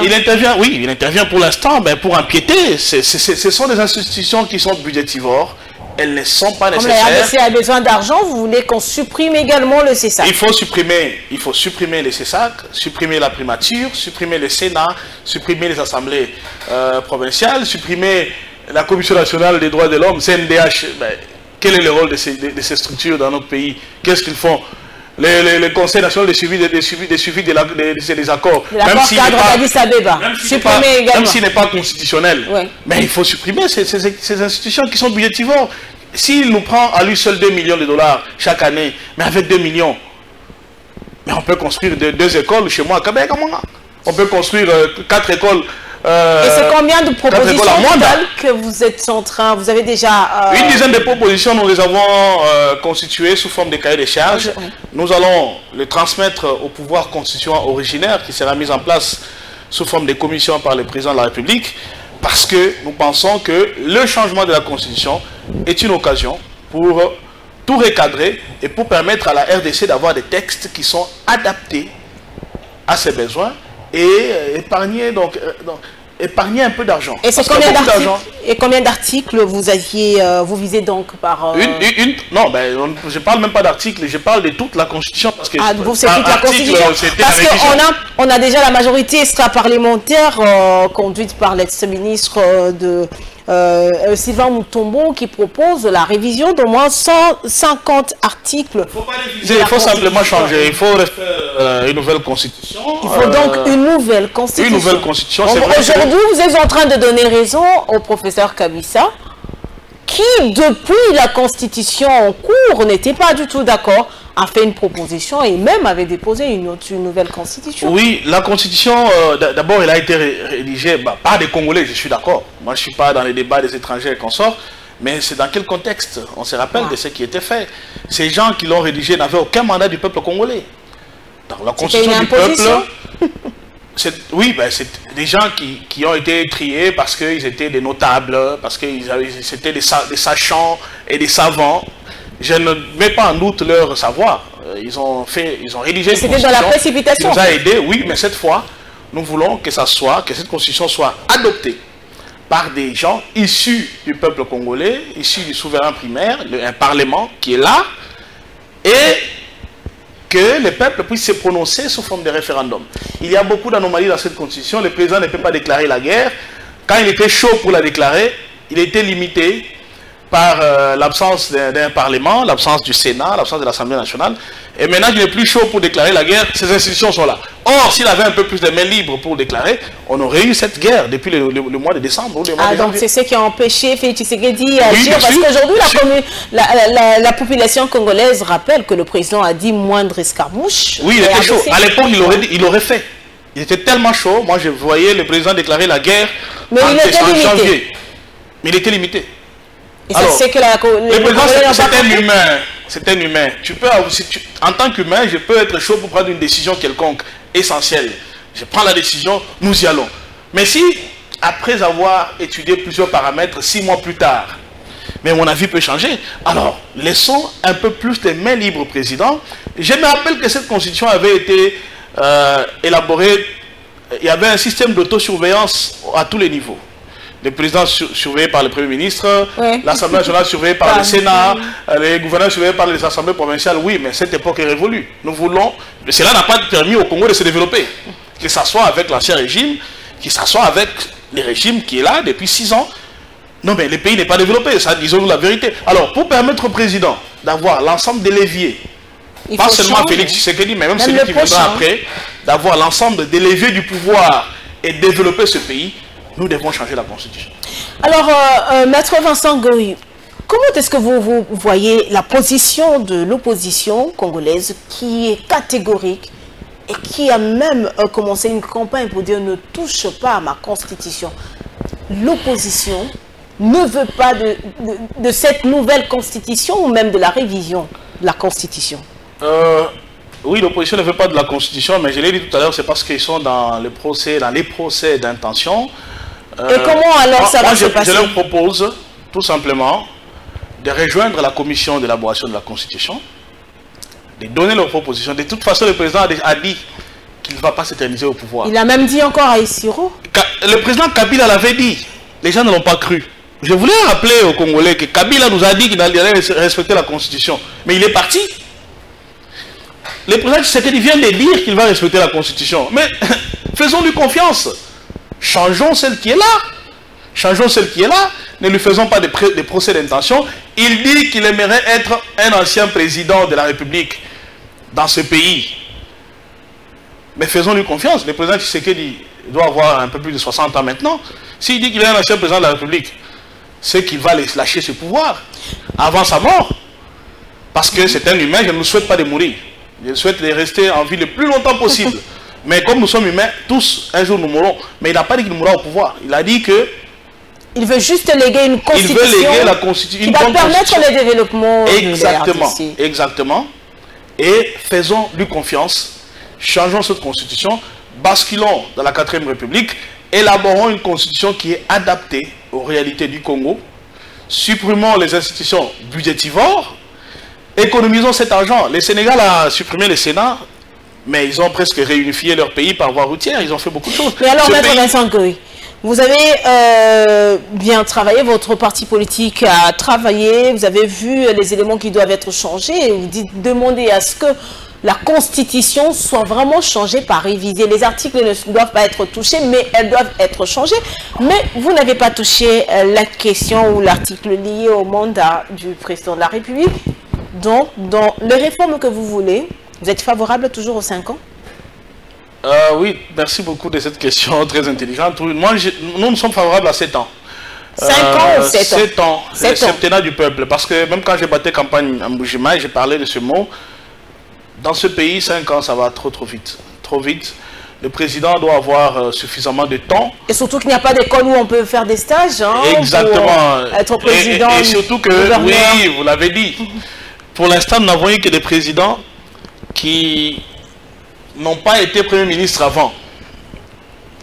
il intervient pour l'instant, mais pour empiéter. Ce sont des institutions qui sont budgétivores. Elles ne sont pas nécessaires. Comme la RDC a besoin d'argent, vous voulez qu'on supprime également le CESAC? Il faut supprimer les CESAC, supprimer la primature, supprimer le Sénat, supprimer les assemblées provinciales, supprimer la Commission nationale des droits de l'homme, CNDH. Quel est le rôle de ces structures dans notre pays? Qu'est-ce qu'ils font? Le Conseil national de suivi des accords. L'accord cadre d'Addis Abeba. Même s'il n'est pas constitutionnel. Ouais. Mais il faut supprimer ces institutions qui sont budgétivores. S'il nous prend à lui seul 2 millions de dollars chaque année, mais avec 2 millions, mais on peut construire 2 écoles chez moi à Québec. On peut construire 4 écoles. Et c'est combien de propositions totales que vous êtes en train, vous avez déjà... Une dizaine de propositions, nous les avons constituées sous forme de cahiers de charges. Nous allons les transmettre au pouvoir constituant originaire qui sera mis en place sous forme de commission par le président de la République, parce que nous pensons que le changement de la Constitution est une occasion pour tout recadrer et pour permettre à la RDC d'avoir des textes qui sont adaptés à ses besoins et épargner un peu d'argent. Et c'est combien d'articles vous visez donc par... Non, je parle même pas d'articles, je parle de toute la Constitution. Parce que c'est toute la Constitution. Parce qu'on a déjà la majorité extra-parlementaire conduite par l'ex-ministre de... Sylvain Moutombo qui propose la révision d'au moins 150 articles. Il faut simplement changer, il faut refaire une nouvelle constitution. Il faut donc une nouvelle constitution. Une nouvelle constitution. Aujourd'hui, vous êtes en train de donner raison au professeur Kabissa, qui, depuis la constitution en cours, n'était pas du tout d'accord, a fait une proposition et même avait déposé une nouvelle constitution. Oui, la constitution, d'abord, elle a été rédigée par des Congolais, je suis d'accord. Moi, je ne suis pas dans les débats des étrangers et consorts, mais c'est dans quel contexte? On se rappelle de ce qui était fait. Ces gens qui l'ont rédigée n'avaient aucun mandat du peuple congolais. Dans la constitution du peuple... Oui, c'est des gens qui ont été triés parce qu'ils étaient des notables, parce qu'ils étaient des sachants et des savants. Je ne mets pas en doute leur savoir. Ils ont rédigé une constitution dans la précipitation. Qui nous a aidés, oui, mais cette fois, nous voulons que cette constitution soit adoptée par des gens issus du peuple congolais, issus du souverain primaire, un parlement qui est là, et que le peuple puisse se prononcer sous forme de référendum. Il y a beaucoup d'anomalies dans cette constitution. Le président ne peut pas déclarer la guerre. Quand il était chaud pour la déclarer, il était limité par l'absence d'un parlement, l'absence du Sénat, l'absence de l'Assemblée nationale. Et maintenant qu'il n'est plus chaud pour déclarer la guerre, ces institutions sont là. Or, s'il avait un peu plus de mains libres pour déclarer, on aurait eu cette guerre depuis le mois de décembre. Donc c'est ce qui a empêché Félix Tshisekedi d'agir, parce qu'aujourd'hui, la population congolaise rappelle que le président a dit moindre escarmouche. Oui, il était chaud. À l'époque, il aurait fait. Il était tellement chaud. Moi, je voyais le président déclarer la guerre en janvier. Mais il était limité. Et ça, c'est que le président, c'est un humain. En tant qu'humain, je peux être chaud pour prendre une décision quelconque, essentielle. Je prends la décision, nous y allons. Mais si, après avoir étudié plusieurs paramètres, 6 mois plus tard, mais mon avis peut changer, alors laissons un peu plus de mains libres au président. Je me rappelle que cette constitution avait été élaborée il y avait un système d'autosurveillance à tous les niveaux. Le président surveillé par le Premier ministre, ouais. L'Assemblée nationale surveillée par le Sénat, les gouverneurs surveillés par les assemblées provinciales, oui, mais cette époque est révolue. Nous voulons... Cela n'a pas permis au Congo de se développer. Que ce soit avec l'ancien régime, que ce soit avec le régime qui est là depuis 6 ans. Non, mais le pays n'est pas développé, ça, disons-nous la vérité. Alors, pour permettre au président d'avoir l'ensemble des leviers, pas seulement Félix Tshisekedi, mais même celui qui viendra après, d'avoir l'ensemble des leviers du pouvoir et développer ce pays, nous devons changer la Constitution. Alors, Maître Vincent Goy, comment est-ce que vous voyez la position de l'opposition congolaise qui est catégorique et qui a même commencé une campagne pour dire ne touche pas à ma Constitution? L'opposition ne veut pas de cette nouvelle Constitution ou même de la révision de la Constitution? Oui, l'opposition ne veut pas de la Constitution, mais je l'ai dit tout à l'heure, c'est parce qu'ils sont dans les procès d'intention. Et comment alors ça va se passer? Je leur propose tout simplement de rejoindre la commission d'élaboration de la Constitution, de donner leurs propositions. De toute façon, le président a dit qu'il ne va pas s'éterniser au pouvoir. Il a même dit encore à Isiro. Le président Kabila l'avait dit. Les gens ne l'ont pas cru. Je voulais rappeler aux Congolais que Kabila nous a dit qu'il allait respecter la Constitution. Mais il est parti. Le président Tshisekedi vient de dire qu'il va respecter la Constitution. Mais faisons-lui confiance. Changeons celle qui est là. Changeons celle qui est là. Ne lui faisons pas des procès d'intention. Il dit qu'il aimerait être un ancien président de la République dans ce pays. Mais faisons-lui confiance. Le président Tshisekedi doit avoir un peu plus de 60 ans maintenant. S'il dit qu'il est un ancien président de la République, c'est qu'il va lâcher ce pouvoir avant sa mort. Parce que c'est un humain, je ne nous souhaite pas de mourir. Je souhaite de rester en vie le plus longtemps possible. Mais comme nous sommes humains, tous, un jour nous mourrons. Mais il n'a pas dit qu'il mourra au pouvoir. Il a dit que... Il veut juste léguer une constitution. Il veut léguer la constitution. Qui va permettre le développement exactement, de l'RDC. Exactement. Et faisons-lui confiance. Changeons cette constitution. Basculons dans la 4e République. Élaborons une constitution qui est adaptée aux réalités du Congo. Supprimons les institutions budgétivores. Économisons cet argent. Le Sénégal a supprimé le Sénat, mais ils ont presque réunifié leur pays par voie routière. Ils ont fait beaucoup de choses. Mais alors, Maître Vincent Goy, vous avez bien travaillé, votre parti politique a travaillé, vous avez vu les éléments qui doivent être changés, et vous demandez à ce que la Constitution soit vraiment changée par réviser. Les articles ne doivent pas être touchés, mais elles doivent être changées. Mais vous n'avez pas touché la question ou l'article lié au mandat du président de la République. Donc, dans les réformes que vous voulez, vous êtes favorable toujours aux 5 ans? Oui, merci beaucoup de cette question très intelligente. Nous sommes favorables à 7 ans. 5 ans ou 7 ans? 7 ans, le septennat du peuple. Parce que même quand j'ai battu campagne en Mbuji-Mayi, j'ai parlé de ce mot. Dans ce pays, 5 ans, ça va trop vite. Trop vite. Le président doit avoir suffisamment de temps. Et surtout qu'il n'y a pas d'école où on peut faire des stages. Hein, exactement. Pour être président. Et surtout que, oui, vous l'avez dit, pour l'instant, nous n'avons eu que des présidents qui n'ont pas été Premier ministre avant,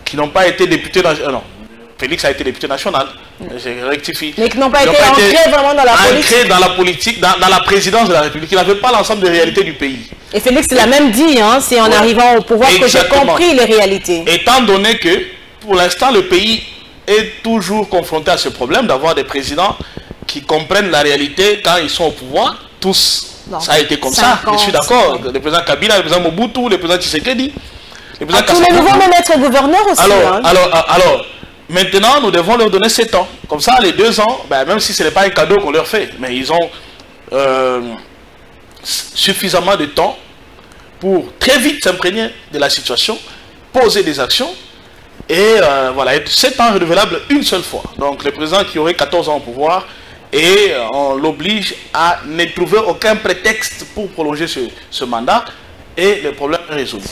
qui n'ont pas été députés national. Non, Félix a été député national, je rectifie. Mais qui n'ont pas été ancrés vraiment dans la politique. Ancrés dans la politique, dans la présidence de la République, qui n'avaient pas l'ensemble des réalités du pays. Et Félix l'a même dit, hein, c'est en arrivant au pouvoir que j'ai compris les réalités. Étant donné que, pour l'instant, le pays est toujours confronté à ce problème d'avoir des présidents qui comprennent la réalité quand ils sont au pouvoir, tous. Non. Ça a été comme ça, je suis d'accord. Le président Kabila, le président Mobutu, le président Tshisekedi. Tous les nouveaux vont être gouverneurs aussi. Alors, maintenant, nous devons leur donner 7 ans. Comme ça, les 2 ans, ben, même si ce n'est pas un cadeau qu'on leur fait, mais ils ont suffisamment de temps pour très vite s'imprégner de la situation, poser des actions, et voilà, 7 ans renouvelables une seule fois. Donc, le président qui aurait 14 ans au pouvoir, et on l'oblige à ne trouver aucun prétexte pour prolonger ce mandat, et le problème est résolu.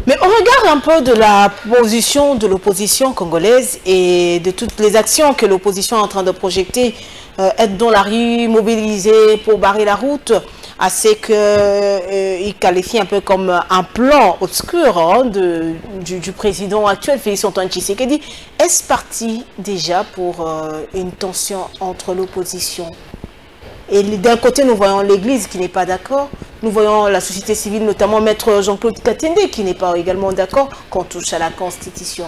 Mais on regarde un peu de la position de l'opposition congolaise et de toutes les actions que l'opposition est en train de projeter, être dans la rue, mobiliser pour barrer la route, à ce qu'il qualifie un peu comme un plan obscur hein, du président actuel, Félix Antoine Tshisekedi. Est-ce parti déjà pour une tension entre l'opposition? Et d'un côté, nous voyons l'Église qui n'est pas d'accord, nous voyons la société civile, notamment Maître Jean-Claude Katende, qui n'est pas également d'accord qu'on touche à la Constitution.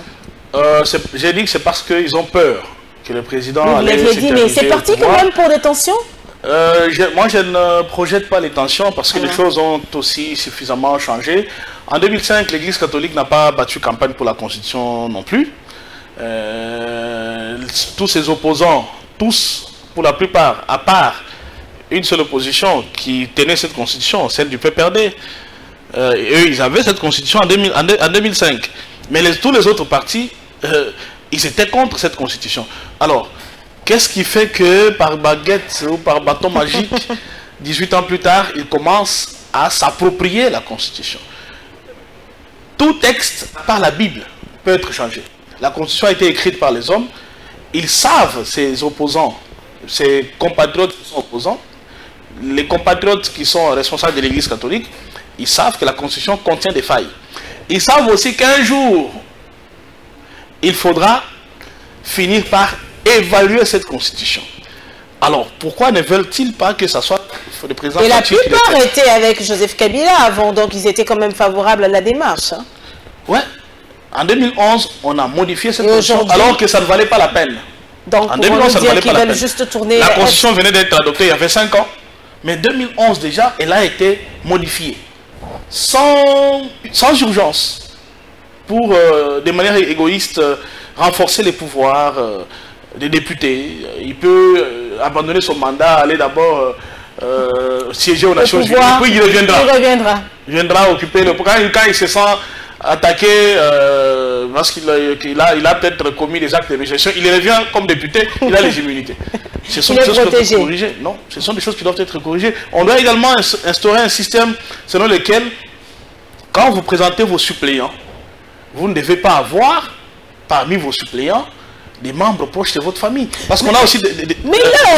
J'ai dit que c'est parce qu'ils ont peur que le président... Vous l'avez dit, mais c'est parti quand même pour des tensions? Moi, je ne projette pas les tensions parce que les choses ont aussi suffisamment changé. En 2005, l'Église catholique n'a pas battu campagne pour la Constitution non plus. Tous ses opposants, tous, pour la plupart, à part une seule opposition qui tenait cette Constitution, celle du PPRD, eux, ils avaient cette Constitution en 2005. Mais tous les autres partis, ils étaient contre cette Constitution. Alors, qu'est-ce qui fait que par baguette ou par bâton magique, 18 ans plus tard, ils commencent à s'approprier la Constitution? Tout texte par la Bible peut être changé. La Constitution a été écrite par les hommes. Ils savent, ces opposants, ces compatriotes qui sont opposants, les compatriotes qui sont responsables de l'Église catholique, ils savent que la Constitution contient des failles. Ils savent aussi qu'un jour, il faudra finir par évaluer cette Constitution. Alors, pourquoi ne veulent-ils pas que ça soit le président? Et la plupart étaient avec Joseph Kabila avant, donc ils étaient quand même favorables à la démarche. Hein. Ouais. En 2011, on a modifié cette Constitution alors que ça ne valait pas la peine. Donc, en 2011, ça ne valait pas la peine. Juste tourner la Constitution venait d'être adoptée il y avait 5 ans. Mais 2011 déjà, elle a été modifiée. Sans urgence. Pour, de manière égoïste, renforcer les pouvoirs des députés. Il peut abandonner son mandat, aller d'abord siéger aux Nations Unies. Puis il reviendra. Il viendra occuper le pouvoir. Quand il se sent attaqué, parce qu'il a peut-être commis des actes de régression, il revient comme député, il a les immunités. Ce sont des choses qui doivent être corrigées. Non, ce sont des choses qui doivent être corrigées. On doit également instaurer un système selon lequel, quand vous présentez vos suppléants, vous ne devez pas avoir, parmi vos suppléants, des membres proches de votre famille. Parce qu'on a aussi mais là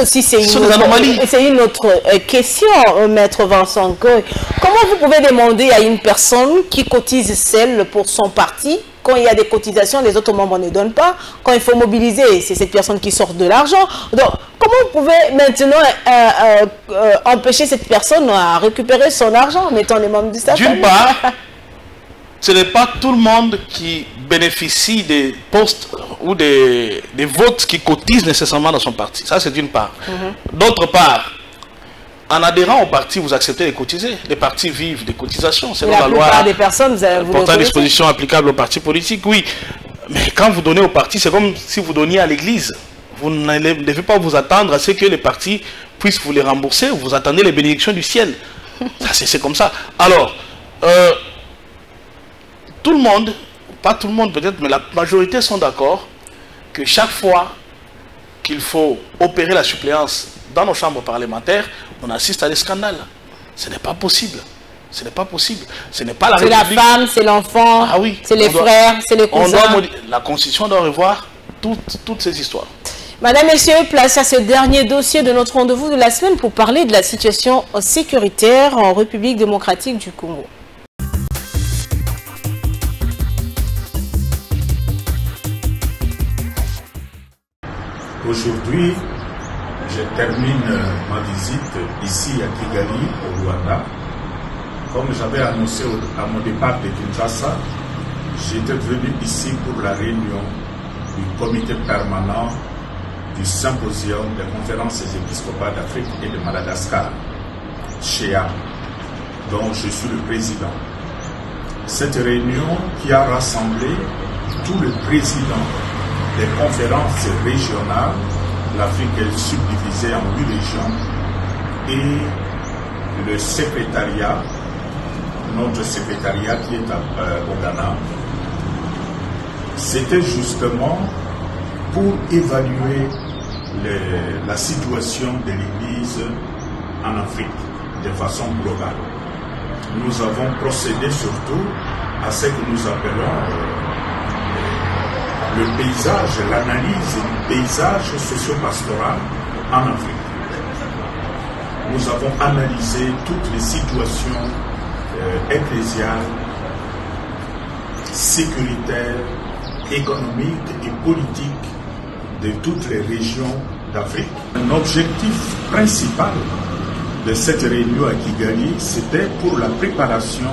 aussi, c'est une autre question, Maître Vincent Goy. Comment vous pouvez demander à une personne qui cotise celle pour son parti, quand il y a des cotisations, les autres membres ne donnent pas, quand il faut mobiliser, c'est cette personne qui sort de l'argent. Donc, comment vous pouvez maintenant empêcher cette personne à récupérer son argent en mettant les membres de sa famille? D'une part, ce n'est pas tout le monde qui bénéficie des postes ou des votes qui cotisent nécessairement dans son parti. Ça, c'est d'une part. D'autre part, en adhérant au parti, vous acceptez de cotiser. Les partis vivent des cotisations. C'est la loi des personnes, portant à disposition applicable aux partis politiques, oui. Mais quand vous donnez au parti, c'est comme si vous donniez à l'église. Vous ne devez pas vous attendre à ce que les partis puissent vous les rembourser. Vous attendez les bénédictions du ciel. C'est comme ça. Alors, tout le monde, pas tout le monde peut-être, mais la majorité sont d'accord que chaque fois qu'il faut opérer la suppléance dans nos chambres parlementaires, on assiste à des scandales. Ce n'est pas possible. Ce n'est pas possible. Ce n'est pas la République. C'est la femme, c'est l'enfant, c'est les frères, c'est les cousins. La Constitution doit revoir toutes ces histoires. Madame, Messieurs, place à ce dernier dossier de notre rendez-vous de la semaine pour parler de la situation sécuritaire en République démocratique du Congo. Aujourd'hui, je termine ma visite ici à Kigali, au Rwanda. Comme j'avais annoncé à mon départ de Kinshasa, j'étais venu ici pour la réunion du comité permanent du symposium des conférences épiscopales d'Afrique et de Madagascar, CHEA, dont je suis le président. Cette réunion qui a rassemblé tous les présidents des conférences régionales, l'Afrique est subdivisée en 8 régions, et le secrétariat, notre secrétariat qui est au Ghana, c'était justement pour évaluer la situation de l'Église en Afrique de façon globale. Nous avons procédé surtout à ce que nous appelons le paysage, l'analyse du paysage socio-pastoral en Afrique. Nous avons analysé toutes les situations ecclésiales, sécuritaires, économiques et politiques de toutes les régions d'Afrique. Un objectif principal de cette réunion à Kigali, c'était pour la préparation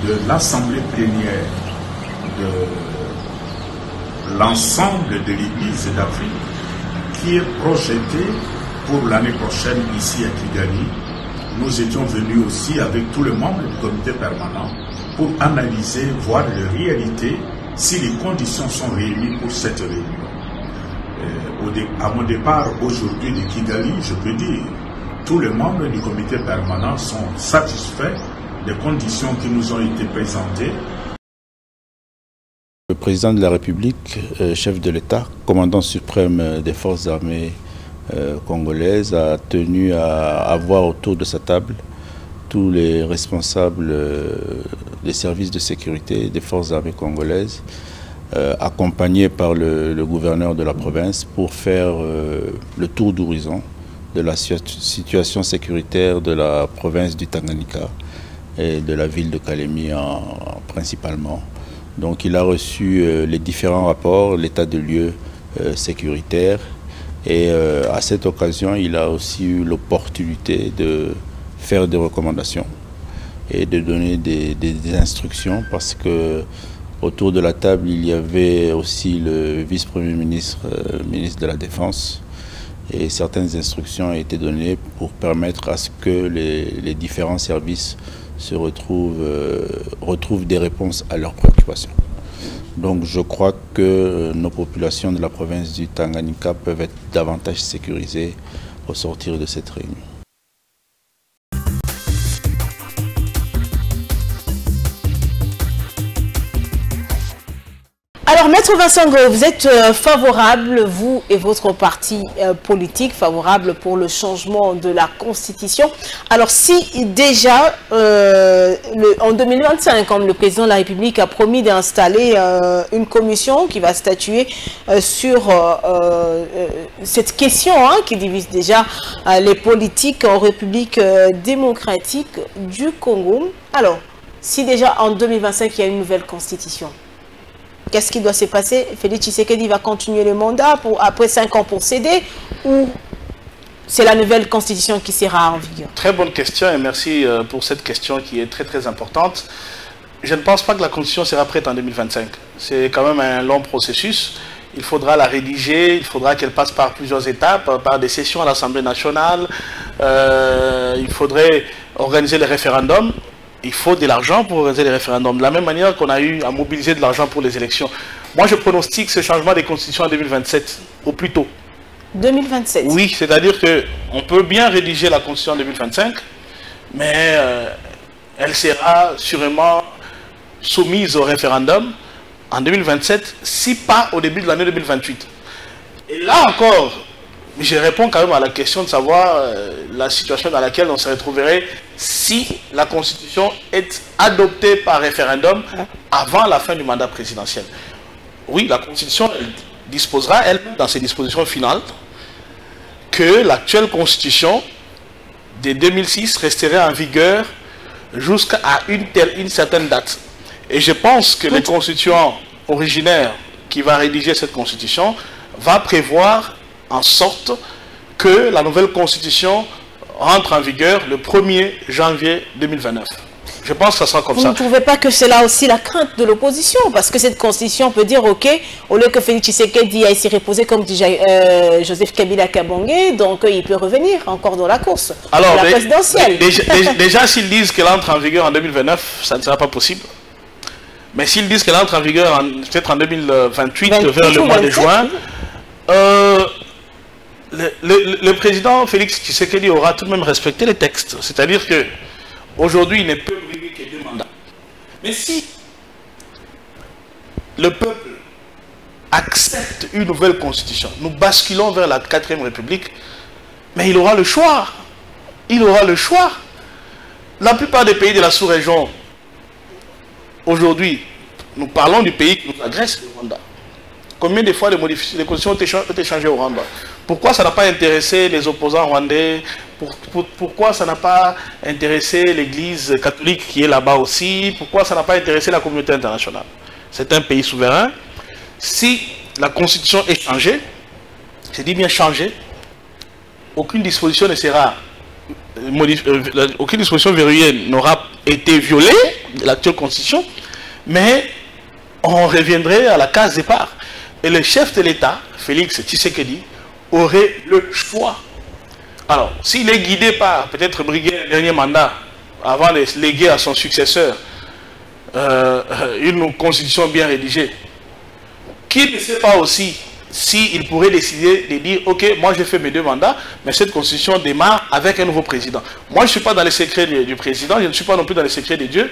de l'assemblée plénière de l'ensemble de l'Église d'Afrique qui est projetée pour l'année prochaine ici à Kigali. Nous étions venus aussi avec tous les membres du comité permanent pour analyser, voir les réalités, si les conditions sont réunies pour cette réunion. À mon départ aujourd'hui de Kigali, je peux dire, tous les membres du comité permanent sont satisfaits des conditions qui nous ont été présentées. Le président de la République, chef de l'État, commandant suprême des forces armées congolaises, a tenu à avoir autour de sa table tous les responsables des services de sécurité des forces armées congolaises, accompagnés par le gouverneur de la province pour faire le tour d'horizon de la situation sécuritaire de la province du Tanganyika et de la ville de Kalemi principalement. Donc il a reçu les différents rapports, l'état de lieu sécuritaire, et à cette occasion il a aussi eu l'opportunité de faire des recommandations et de donner des instructions, parce que autour de la table il y avait aussi le vice-premier ministre, ministre de la Défense, et certaines instructions ont été données pour permettre à ce que les différents services se retrouvent des réponses à leurs préoccupations. Donc je crois que nos populations de la province du Tanganyika peuvent être davantage sécurisées au sortir de cette réunion. Alors, Maître Vincent Ngo, vous êtes favorable, vous et votre parti politique, favorable pour le changement de la Constitution. Alors, si déjà, en 2025, comme le président de la République a promis d'installer une commission qui va statuer sur cette question qui divise déjà les politiques en République démocratique du Congo. Alors, si déjà en 2025, il y a une nouvelle Constitution, qu'est-ce qui doit se passer? Félix Tshisekedi va continuer le mandat après 5 ans pour céder, ou c'est la nouvelle constitution qui sera en vigueur? Très bonne question, et merci pour cette question qui est très très importante. Je ne pense pas que la constitution sera prête en 2025. C'est quand même un long processus. Il faudra la rédiger, il faudra qu'elle passe par plusieurs étapes, par des sessions à l'Assemblée nationale. Il faudrait organiser les référendums. Il faut de l'argent pour organiser les référendums. De la même manière qu'on a eu à mobiliser de l'argent pour les élections. Moi, je pronostique ce changement des constitutions en 2027, au plus tôt. 2027? Oui, c'est-à-dire qu'on peut bien rédiger la constitution en 2025, mais elle sera sûrement soumise au référendum en 2027, si pas au début de l'année 2028. Et là encore, je réponds quand même à la question de savoir la situation dans laquelle on se retrouverait si la Constitution est adoptée par référendum avant la fin du mandat présidentiel. Oui, la Constitution disposera, elle, dans ses dispositions finales, que l'actuelle Constitution de 2006 resterait en vigueur jusqu'à une certaine date. Et je pense que le constituant originaire qui va rédiger cette Constitution va prévoir en sorte que la nouvelle Constitution rentre en vigueur le 1er janvier 2029. Je pense que ça sera comme ça. Vous ne trouvez pas que c'est là aussi la crainte de l'opposition? Parce que cette Constitution peut dire, ok, au lieu que Félix Tshisekedi aille s'y reposer comme dit Joseph Kabila Kabangé, donc il peut revenir encore dans la course, alors, la présidentielle. Déjà, s'ils disent qu'elle entre en vigueur en 2029, ça ne sera pas possible. Mais s'ils disent qu'elle entre en vigueur peut-être en 2028, vers le mois de juin, le président Félix Tshisekedi aura tout de même respecté les textes. C'est-à-dire qu'aujourd'hui, il ne peut briguer que 2 mandats. Mais si le peuple accepte une nouvelle constitution, nous basculons vers la 4e République, mais il aura le choix. Il aura le choix. La plupart des pays de la sous-région, aujourd'hui, nous parlons du pays qui nous agresse, le Rwanda. Combien de fois les constitutions ont été changées au Rwanda? Pourquoi ça n'a pas intéressé les opposants rwandais? Pourquoi ça n'a pas intéressé l'Église catholique qui est là-bas aussi? Pourquoi ça n'a pas intéressé la communauté internationale? C'est un pays souverain. Si la constitution est changée, je dis bien changée, aucune disposition ne sera aucune disposition verrouillée n'aura été violée de l'actuelle constitution, mais on reviendrait à la case départ. Et le chef de l'État, Félix Tshisekedi, aurait le choix. Alors, s'il est guidé par peut-être briguer un dernier mandat avant de léguer à son successeur une constitution bien rédigée, qui ne sait pas aussi s'il pourrait décider de dire, ok, moi j'ai fait mes 2 mandats, mais cette constitution démarre avec un nouveau président. Moi je ne suis pas dans les secrets du président, je ne suis pas non plus dans les secrets de Dieu.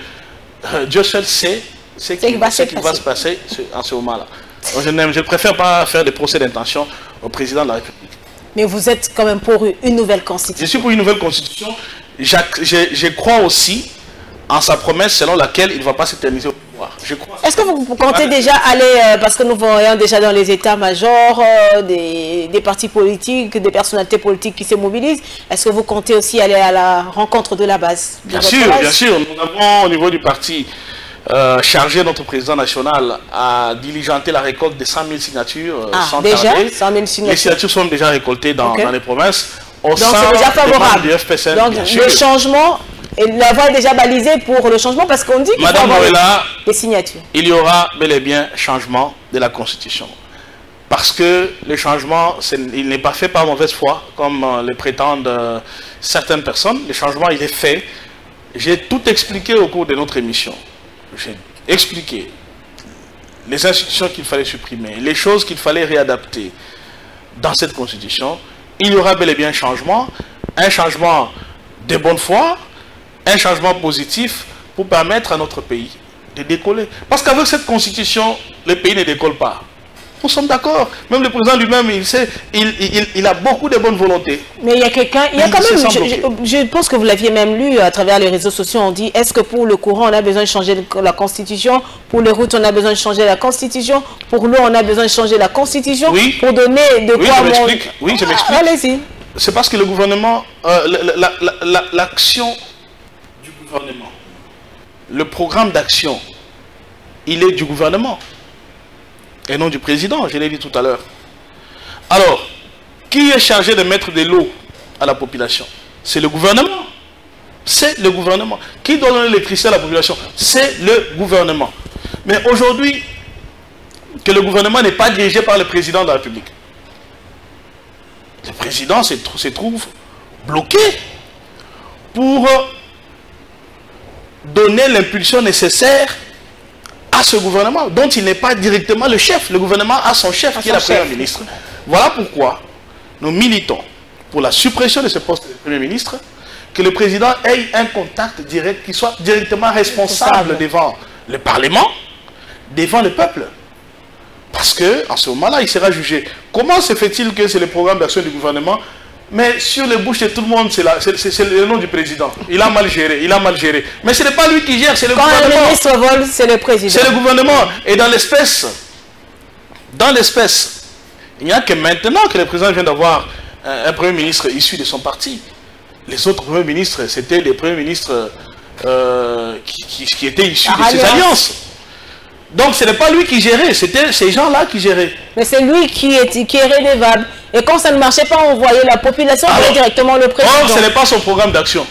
Dieu seul sait ce qui va se passer en ce moment-là. Je ne préfère pas faire des procès d'intention au président de la République. Mais vous êtes quand même pour une nouvelle constitution. Je suis pour une nouvelle constitution. Je crois aussi en sa promesse selon laquelle il ne va pas s'éterniser au pouvoir. Est-ce que vous comptez déjà aller, parce que nous voyons déjà dans les états-majors des partis politiques, des personnalités politiques qui se mobilisent, est-ce que vous comptez aussi aller à la rencontre de la base? Bien sûr, bien sûr. Nous avons au niveau du parti chargé notre président national à diligenter la récolte de 100 000 signatures. Déjà 100 000 signatures. Les signatures sont déjà récoltées dans les provinces. Donc c'est déjà favorable. Du FPSN, donc le changement, la voie est déjà balisée pour le changement parce qu'on dit qu'il faut avoir des signatures. Il y aura bel et bien changement de la Constitution. Parce que le changement, il n'est pas fait par mauvaise foi, comme le prétendent certaines personnes. Le changement, il est fait. J'ai tout expliqué au cours de notre émission. J'ai expliqué les institutions qu'il fallait supprimer, les choses qu'il fallait réadapter dans cette Constitution. Il y aura bel et bien un changement de bonne foi, un changement positif pour permettre à notre pays de décoller. Parce qu'avec cette Constitution, le pays ne décolle pas. Nous sommes d'accord. Même le président lui-même, il sait, il a beaucoup de bonnes volontés. Mais il y a quelqu'un, il y a quand même, je pense que vous l'aviez même lu à travers les réseaux sociaux, on dit, est-ce que pour le courant, on a besoin de changer la Constitution? Pour les routes, on a besoin de changer la Constitution? Pour l'eau, on a besoin de changer la Constitution? Oui. Pour donner de quoi... Oui, je m'explique. Allez-y. C'est parce que le gouvernement, l'action du gouvernement, le programme d'action, il est du gouvernement. Et non du président, je l'ai dit tout à l'heure. Alors, qui est chargé de mettre de l'eau à la population? C'est le gouvernement. C'est le gouvernement. Qui donne l'électricité à la population? C'est le gouvernement. Mais aujourd'hui, que le gouvernement n'est pas dirigé par le président de la République. Le président se trouve bloqué pour donner l'impulsion nécessaire à ce gouvernement, dont il n'est pas directement le chef. Le gouvernement a son chef, qui est la première ministre. Voilà pourquoi nous militons pour la suppression de ce poste de premier ministre, que le président ait un contact direct, qu'il soit directement responsable devant le Parlement, devant le peuple. Parce qu'en ce moment-là, il sera jugé. Comment se fait-il que c'est le programme d'action du gouvernement, mais sur les bouches de tout le monde, c'est le nom du président. Il a mal géré, il a mal géré. Mais ce n'est pas lui qui gère, c'est le gouvernement. Quand le ministre vole, c'est le président. C'est le gouvernement. Et dans l'espèce, il n'y a que maintenant que le président vient d'avoir un premier ministre issu de son parti. Les autres premiers ministres, c'était des premiers ministres qui étaient issus de ces alliances. Donc ce n'est pas lui qui gérait, c'était ces gens-là qui géraient. Mais c'est lui qui est redevable. Et quand ça ne marchait pas, on voyait la population directement le président. Or, ce n'est pas son programme d'action.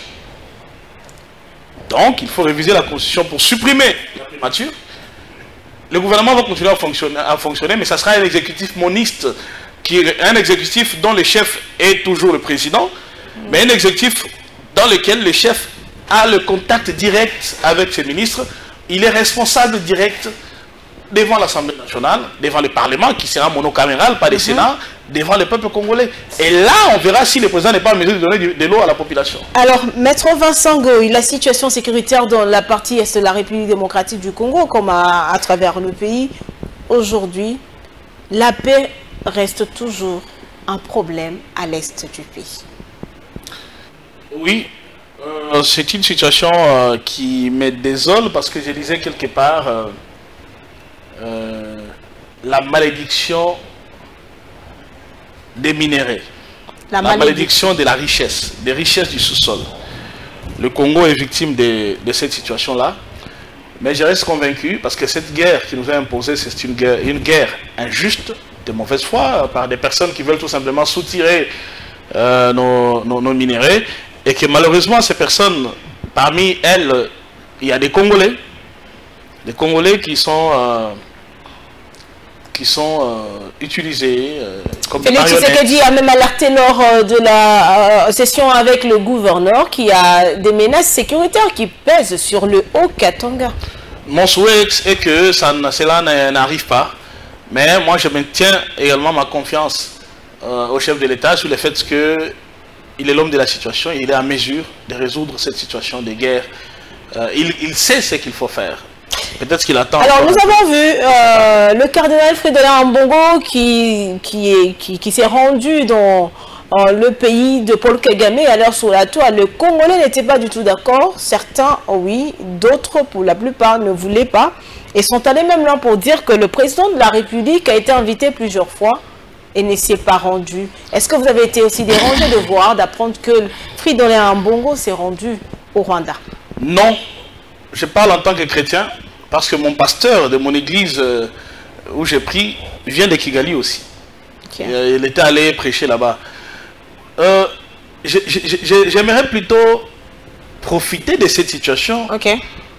Donc, il faut réviser la Constitution pour supprimer la primature. Le gouvernement va continuer à fonctionner, mais ça sera un exécutif moniste, un exécutif dont le chef est toujours le président, mais un exécutif dans lequel le chef a le contact direct avec ses ministres. Il est responsable direct devant l'Assemblée nationale, devant le Parlement, qui sera monocaméral, pas des Sénats, devant le peuple congolais. Et là, on verra si le président n'est pas en mesure de donner de l'eau à la population. Alors, Maître Vincent Goy, la situation sécuritaire dans la partie est de la République démocratique du Congo, comme à travers le pays, aujourd'hui, la paix reste toujours un problème à l'est du pays. Oui. C'est une situation qui me désole parce que je disais quelque part la malédiction des minéraux, la malédiction de la richesse, des richesses du sous-sol. Le Congo est victime de cette situation-là, mais je reste convaincu parce que cette guerre qui nous a imposée, c'est une guerre injuste, de mauvaise foi, par des personnes qui veulent tout simplement soutirer nos minéraux. et que malheureusement ces personnes, parmi elles, il y a des Congolais qui sont utilisés comme Félix Tshisekedi a même alerté lors de la session avec le gouverneur qu'il y a des menaces sécuritaires qui pèsent sur le Haut-Katanga. Mon souhait est que cela n'arrive pas, mais moi je maintiens également ma confiance au chef de l'État sur le fait qu'il est l'homme de la situation, il est à mesure de résoudre cette situation de guerre. Il sait ce qu'il faut faire. Peut-être qu'il attend. Alors nous avons vu le cardinal Fridolin Ambongo qui s'est rendu dans le pays de Paul Kagame. Alors sur la toile, le Congolais n'était pas du tout d'accord. Certains oui, d'autres pour la plupart ne voulaient pas. Et sont allés même là pour dire que le président de la République a été invité plusieurs fois et ne s'est pas rendu. Est-ce que vous avez été aussi dérangé de voir, d'apprendre que Fridolin Ambongo s'est rendu au Rwanda? Non, je parle en tant que chrétien parce que mon pasteur de mon église où j'ai pris vient de Kigali aussi. Okay. Il était allé prêcher là-bas. J'aimerais plutôt profiter de cette situation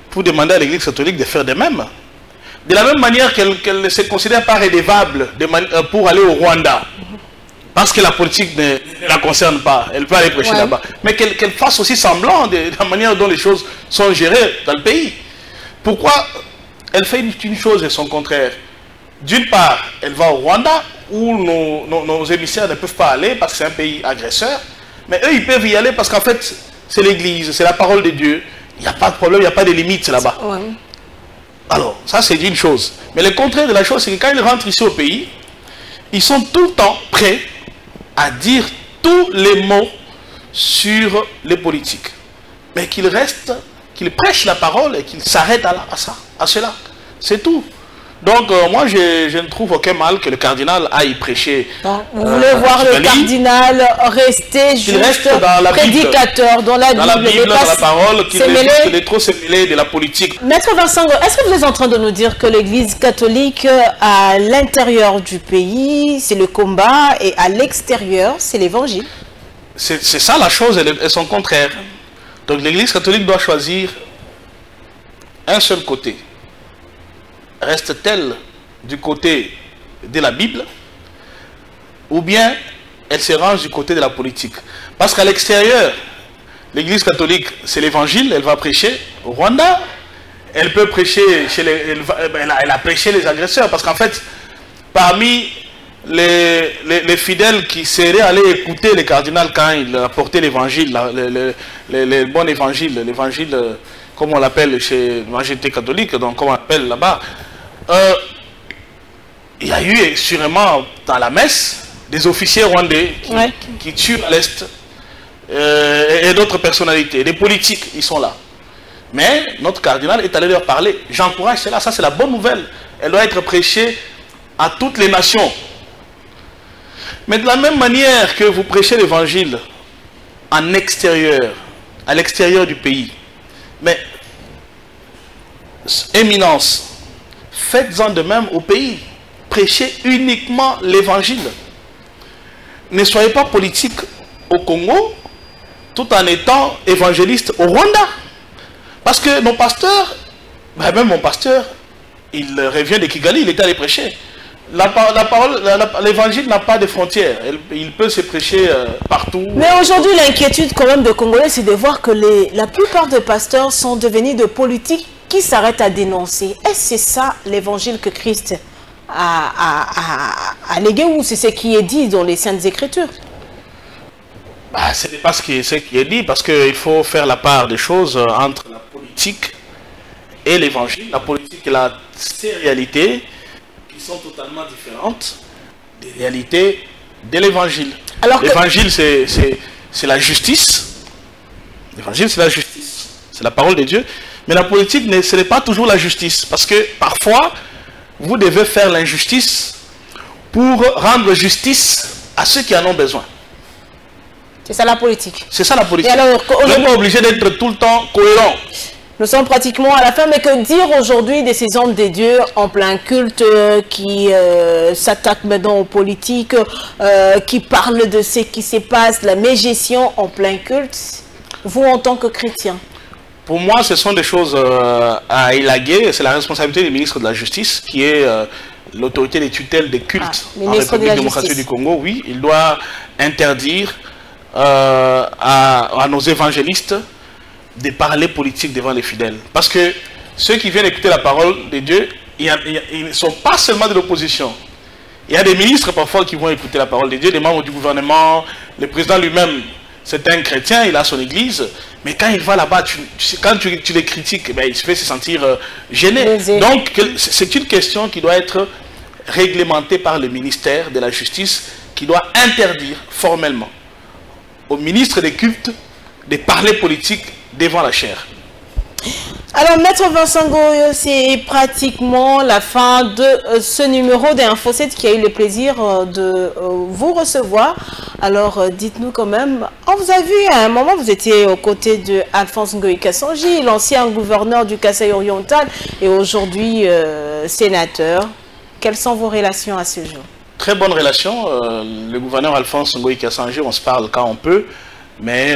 pour demander à l'église catholique de faire de même. De la même manière qu'elle ne se considère pas redevable pour aller au Rwanda. Parce que la politique ne la concerne pas. Elle peut aller prêcher là-bas. Mais qu'elle fasse aussi semblant de la manière dont les choses sont gérées dans le pays. Pourquoi elle fait une chose et son contraire? D'une part, elle va au Rwanda, où nos émissaires ne peuvent pas aller parce que c'est un pays agresseur. Mais eux, ils peuvent y aller parce qu'en fait, c'est l'église, c'est la parole de Dieu. Il n'y a pas de problème, il n'y a pas de limites là-bas. Ouais. Alors, ça c'est une chose. Mais le contraire de la chose, c'est que quand ils rentrent ici au pays, ils sont tout le temps prêts à dire tous les mots sur les politiques. Mais qu'ils restent, qu'ils prêchent la parole et qu'ils s'arrêtent à cela. C'est tout. Donc, moi, je ne trouve aucun mal que le cardinal aille prêcher. Vous voulez voir le cardinal rester juste prédicateur dans la Bible, dans la parole, qu'il est trop se mêler de la politique. Maître Vincent, est-ce que vous êtes en train de nous dire que l'Église catholique, à l'intérieur du pays, c'est le combat, et à l'extérieur, c'est l'évangile? C'est ça la chose et son contraire. Donc, l'Église catholique doit choisir un seul côté. Reste-t-elle du côté de la Bible ou bien elle se range du côté de la politique? Parce qu'à l'extérieur, l'Église catholique, c'est l'évangile, elle va prêcher au Rwanda, elle peut prêcher elle a prêché les agresseurs, parce qu'en fait, parmi les fidèles qui seraient allés écouter le cardinal quand il apportait l'évangile, le bon évangile, l'évangile, comme on l'appelle chez l'évangélité catholique, donc comme on l'appelle là-bas, il y a eu sûrement dans la messe des officiers rwandais qui tuent à l'Est et d'autres personnalités, des politiques, ils sont là. Mais notre cardinal est allé leur parler. J'encourage cela, ça c'est la bonne nouvelle. Elle doit être prêchée à toutes les nations. Mais de la même manière que vous prêchez l'évangile en extérieur, à l'extérieur du pays, mais éminence, faites-en de même au pays. Prêchez uniquement l'évangile. Ne soyez pas politique au Congo tout en étant évangéliste au Rwanda. Parce que nos pasteurs, même mon pasteur, il revient de Kigali, il est allé prêcher. L'évangile n'a pas de frontières. Il peut se prêcher partout. Mais aujourd'hui, l'inquiétude quand même de Congolais, c'est de voir que la plupart des pasteurs sont devenus de politiques qui s'arrêtent à dénoncer. Est-ce que c'est ça l'évangile que Christ a légué, ou c'est ce qui est dit dans les Saintes Écritures? Ce n'est pas ce qui est dit, parce qu'il faut faire la part des choses entre la politique et l'évangile. La politique et ces réalités qui sont totalement différentes des réalités de l'évangile. L'évangile, c'est la justice. L'évangile, c'est la justice. C'est la parole de Dieu. Mais la politique, ce n'est pas toujours la justice. Parce que parfois, vous devez faire l'injustice pour rendre justice à ceux qui en ont besoin. C'est ça la politique. C'est ça la politique. On n'est pas obligé d'être tout le temps cohérent. Nous sommes pratiquement à la fin, mais que dire aujourd'hui de ces hommes de Dieu en plein culte qui s'attaquent maintenant aux politiques, qui parlent de ce qui se passe, la mégestion en plein culte? vous en tant que chrétien? Pour moi, ce sont des choses à élaguer. C'est la responsabilité du ministre de la Justice, qui est l'autorité des tutelles des cultes en République démocratique du Congo. Oui, il doit interdire à nos évangélistes de parler politique devant les fidèles. Parce que ceux qui viennent écouter la parole de Dieu, ils ne sont pas seulement de l'opposition. Il y a des ministres parfois qui vont écouter la parole de Dieu, des membres du gouvernement, le président lui-même, c'est un chrétien, il a son église, mais quand il va là-bas, quand tu les critiques, ben, il se fait se sentir gêné. Donc c'est une question qui doit être réglementée par le ministère de la Justice, qui doit interdire formellement au ministre des cultes de parler politique devant la chaire. Alors, Maître Vincent Goyo, c'est pratiquement la fin de ce numéro d'Info 7 qui a eu le plaisir de vous recevoir. Alors, dites-nous quand même, on vous a vu à un moment, vous étiez aux côtés de Alphonse Ngoï Kassangi, l'ancien gouverneur du Kasaï oriental et aujourd'hui sénateur. Quelles sont vos relations à ce jour? Très bonne relation. Le gouverneur Alphonse Ngoï Kassangi, on se parle quand on peut, mais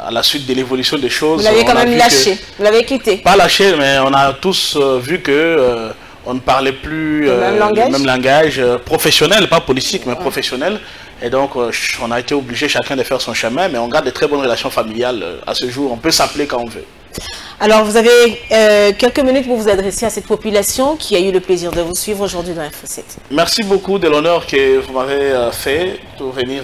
à la suite de l'évolution des choses... Vous l'avez quand même lâché, vous l'avez quitté. Pas lâché, mais on a tous vu que on ne parlait plus le même langage professionnel, pas politique, mais professionnel. Et donc, on a été obligé chacun de faire son chemin, mais on garde de très bonnes relations familiales à ce jour. On peut s'appeler quand on veut. Alors, vous avez quelques minutes pour vous adresser à cette population qui a eu le plaisir de vous suivre aujourd'hui dans Info 7. Merci beaucoup de l'honneur que vous m'avez fait pour venir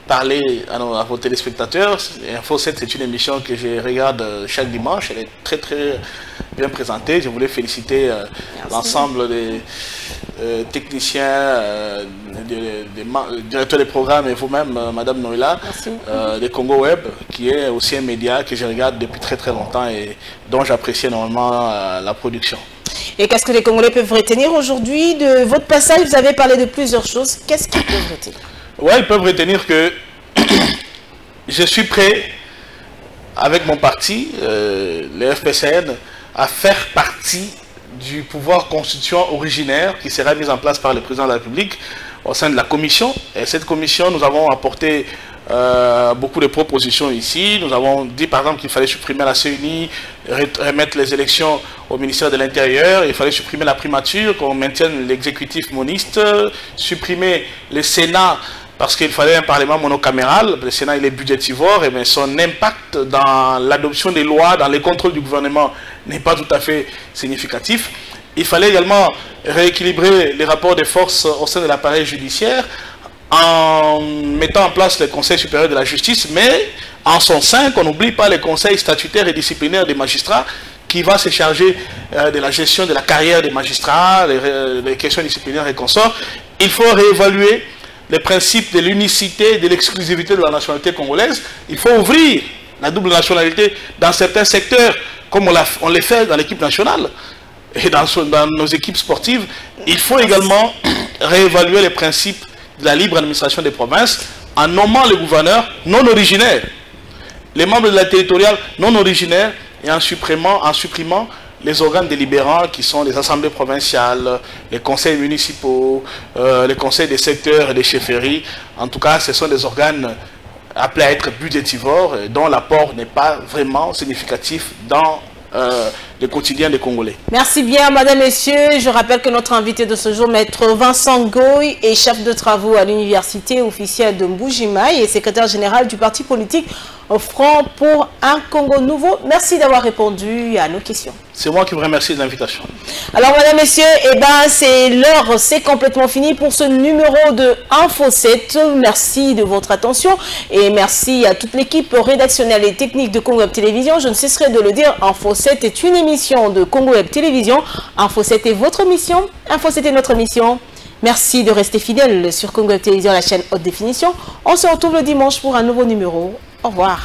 parler à vos téléspectateurs. Info 7, c'est une émission que je regarde chaque dimanche. Elle est très très bien présentée. Je voulais féliciter l'ensemble des techniciens, des directeurs des programmes et vous-même, Madame Noëlla, de Congo Web, qui est aussi un média que je regarde depuis très très longtemps et dont j'apprécie énormément la production. Et qu'est-ce que les Congolais peuvent retenir aujourd'hui de votre passage? Vous avez parlé de plusieurs choses. Qu'est-ce qu'ils peuvent retenir? Oui, ils peuvent retenir que je suis prêt, avec mon parti, le FPCN, à faire partie du pouvoir constituant originaire qui sera mis en place par le président de la République au sein de la commission. Et cette commission, nous avons apporté beaucoup de propositions ici. Nous avons dit par exemple qu'il fallait supprimer la CENI, remettre les élections au ministère de l'Intérieur, il fallait supprimer la primature, qu'on maintienne l'exécutif moniste, supprimer le Sénat parce qu'il fallait un parlement monocaméral. Le Sénat il est budgétivore et bien son impact dans l'adoption des lois, dans les contrôles du gouvernement n'est pas tout à fait significatif. Il fallait également rééquilibrer les rapports de force au sein de l'appareil judiciaire en mettant en place le Conseil supérieur de la justice, mais en son sein, qu'on n'oublie pas les conseils statutaires et disciplinaires des magistrats qui va se charger de la gestion de la carrière des magistrats, les questions disciplinaires et consorts. Il faut réévaluer les principes de l'unicité et de l'exclusivité de la nationalité congolaise. Il faut ouvrir la double nationalité dans certains secteurs, comme on le fait dans l'équipe nationale et dans nos équipes sportives. Il faut également réévaluer les principes de la libre administration des provinces en nommant les gouverneurs non originaires, les membres de la territoriale non originaires et en supprimant les organes délibérants qui sont les assemblées provinciales, les conseils municipaux, les conseils des secteurs et des chefferies. En tout cas, ce sont des organes appelés à être budgétivores dont l'apport n'est pas vraiment significatif dans le quotidien des Congolais. Merci bien, madame, messieurs. Je rappelle que notre invité de ce jour, maître Vincent Ngoï, est chef de travaux à l'université officielle de Mbujimaï et secrétaire général du parti politique Front pour un Congo nouveau. Merci d'avoir répondu à nos questions. C'est moi qui vous remercie de l'invitation. Alors, mesdames, messieurs, c'est l'heure, c'est complètement fini pour ce numéro de Info 7. Merci de votre attention et merci à toute l'équipe rédactionnelle et technique de Congo Web Télévision. Je ne cesserai de le dire, Info 7 est une émission de Congo Web Télévision. Info 7 est votre mission, Info 7 est notre mission. Merci de rester fidèle sur Congo Web Télévision, la chaîne haute définition. On se retrouve le dimanche pour un nouveau numéro. Au revoir.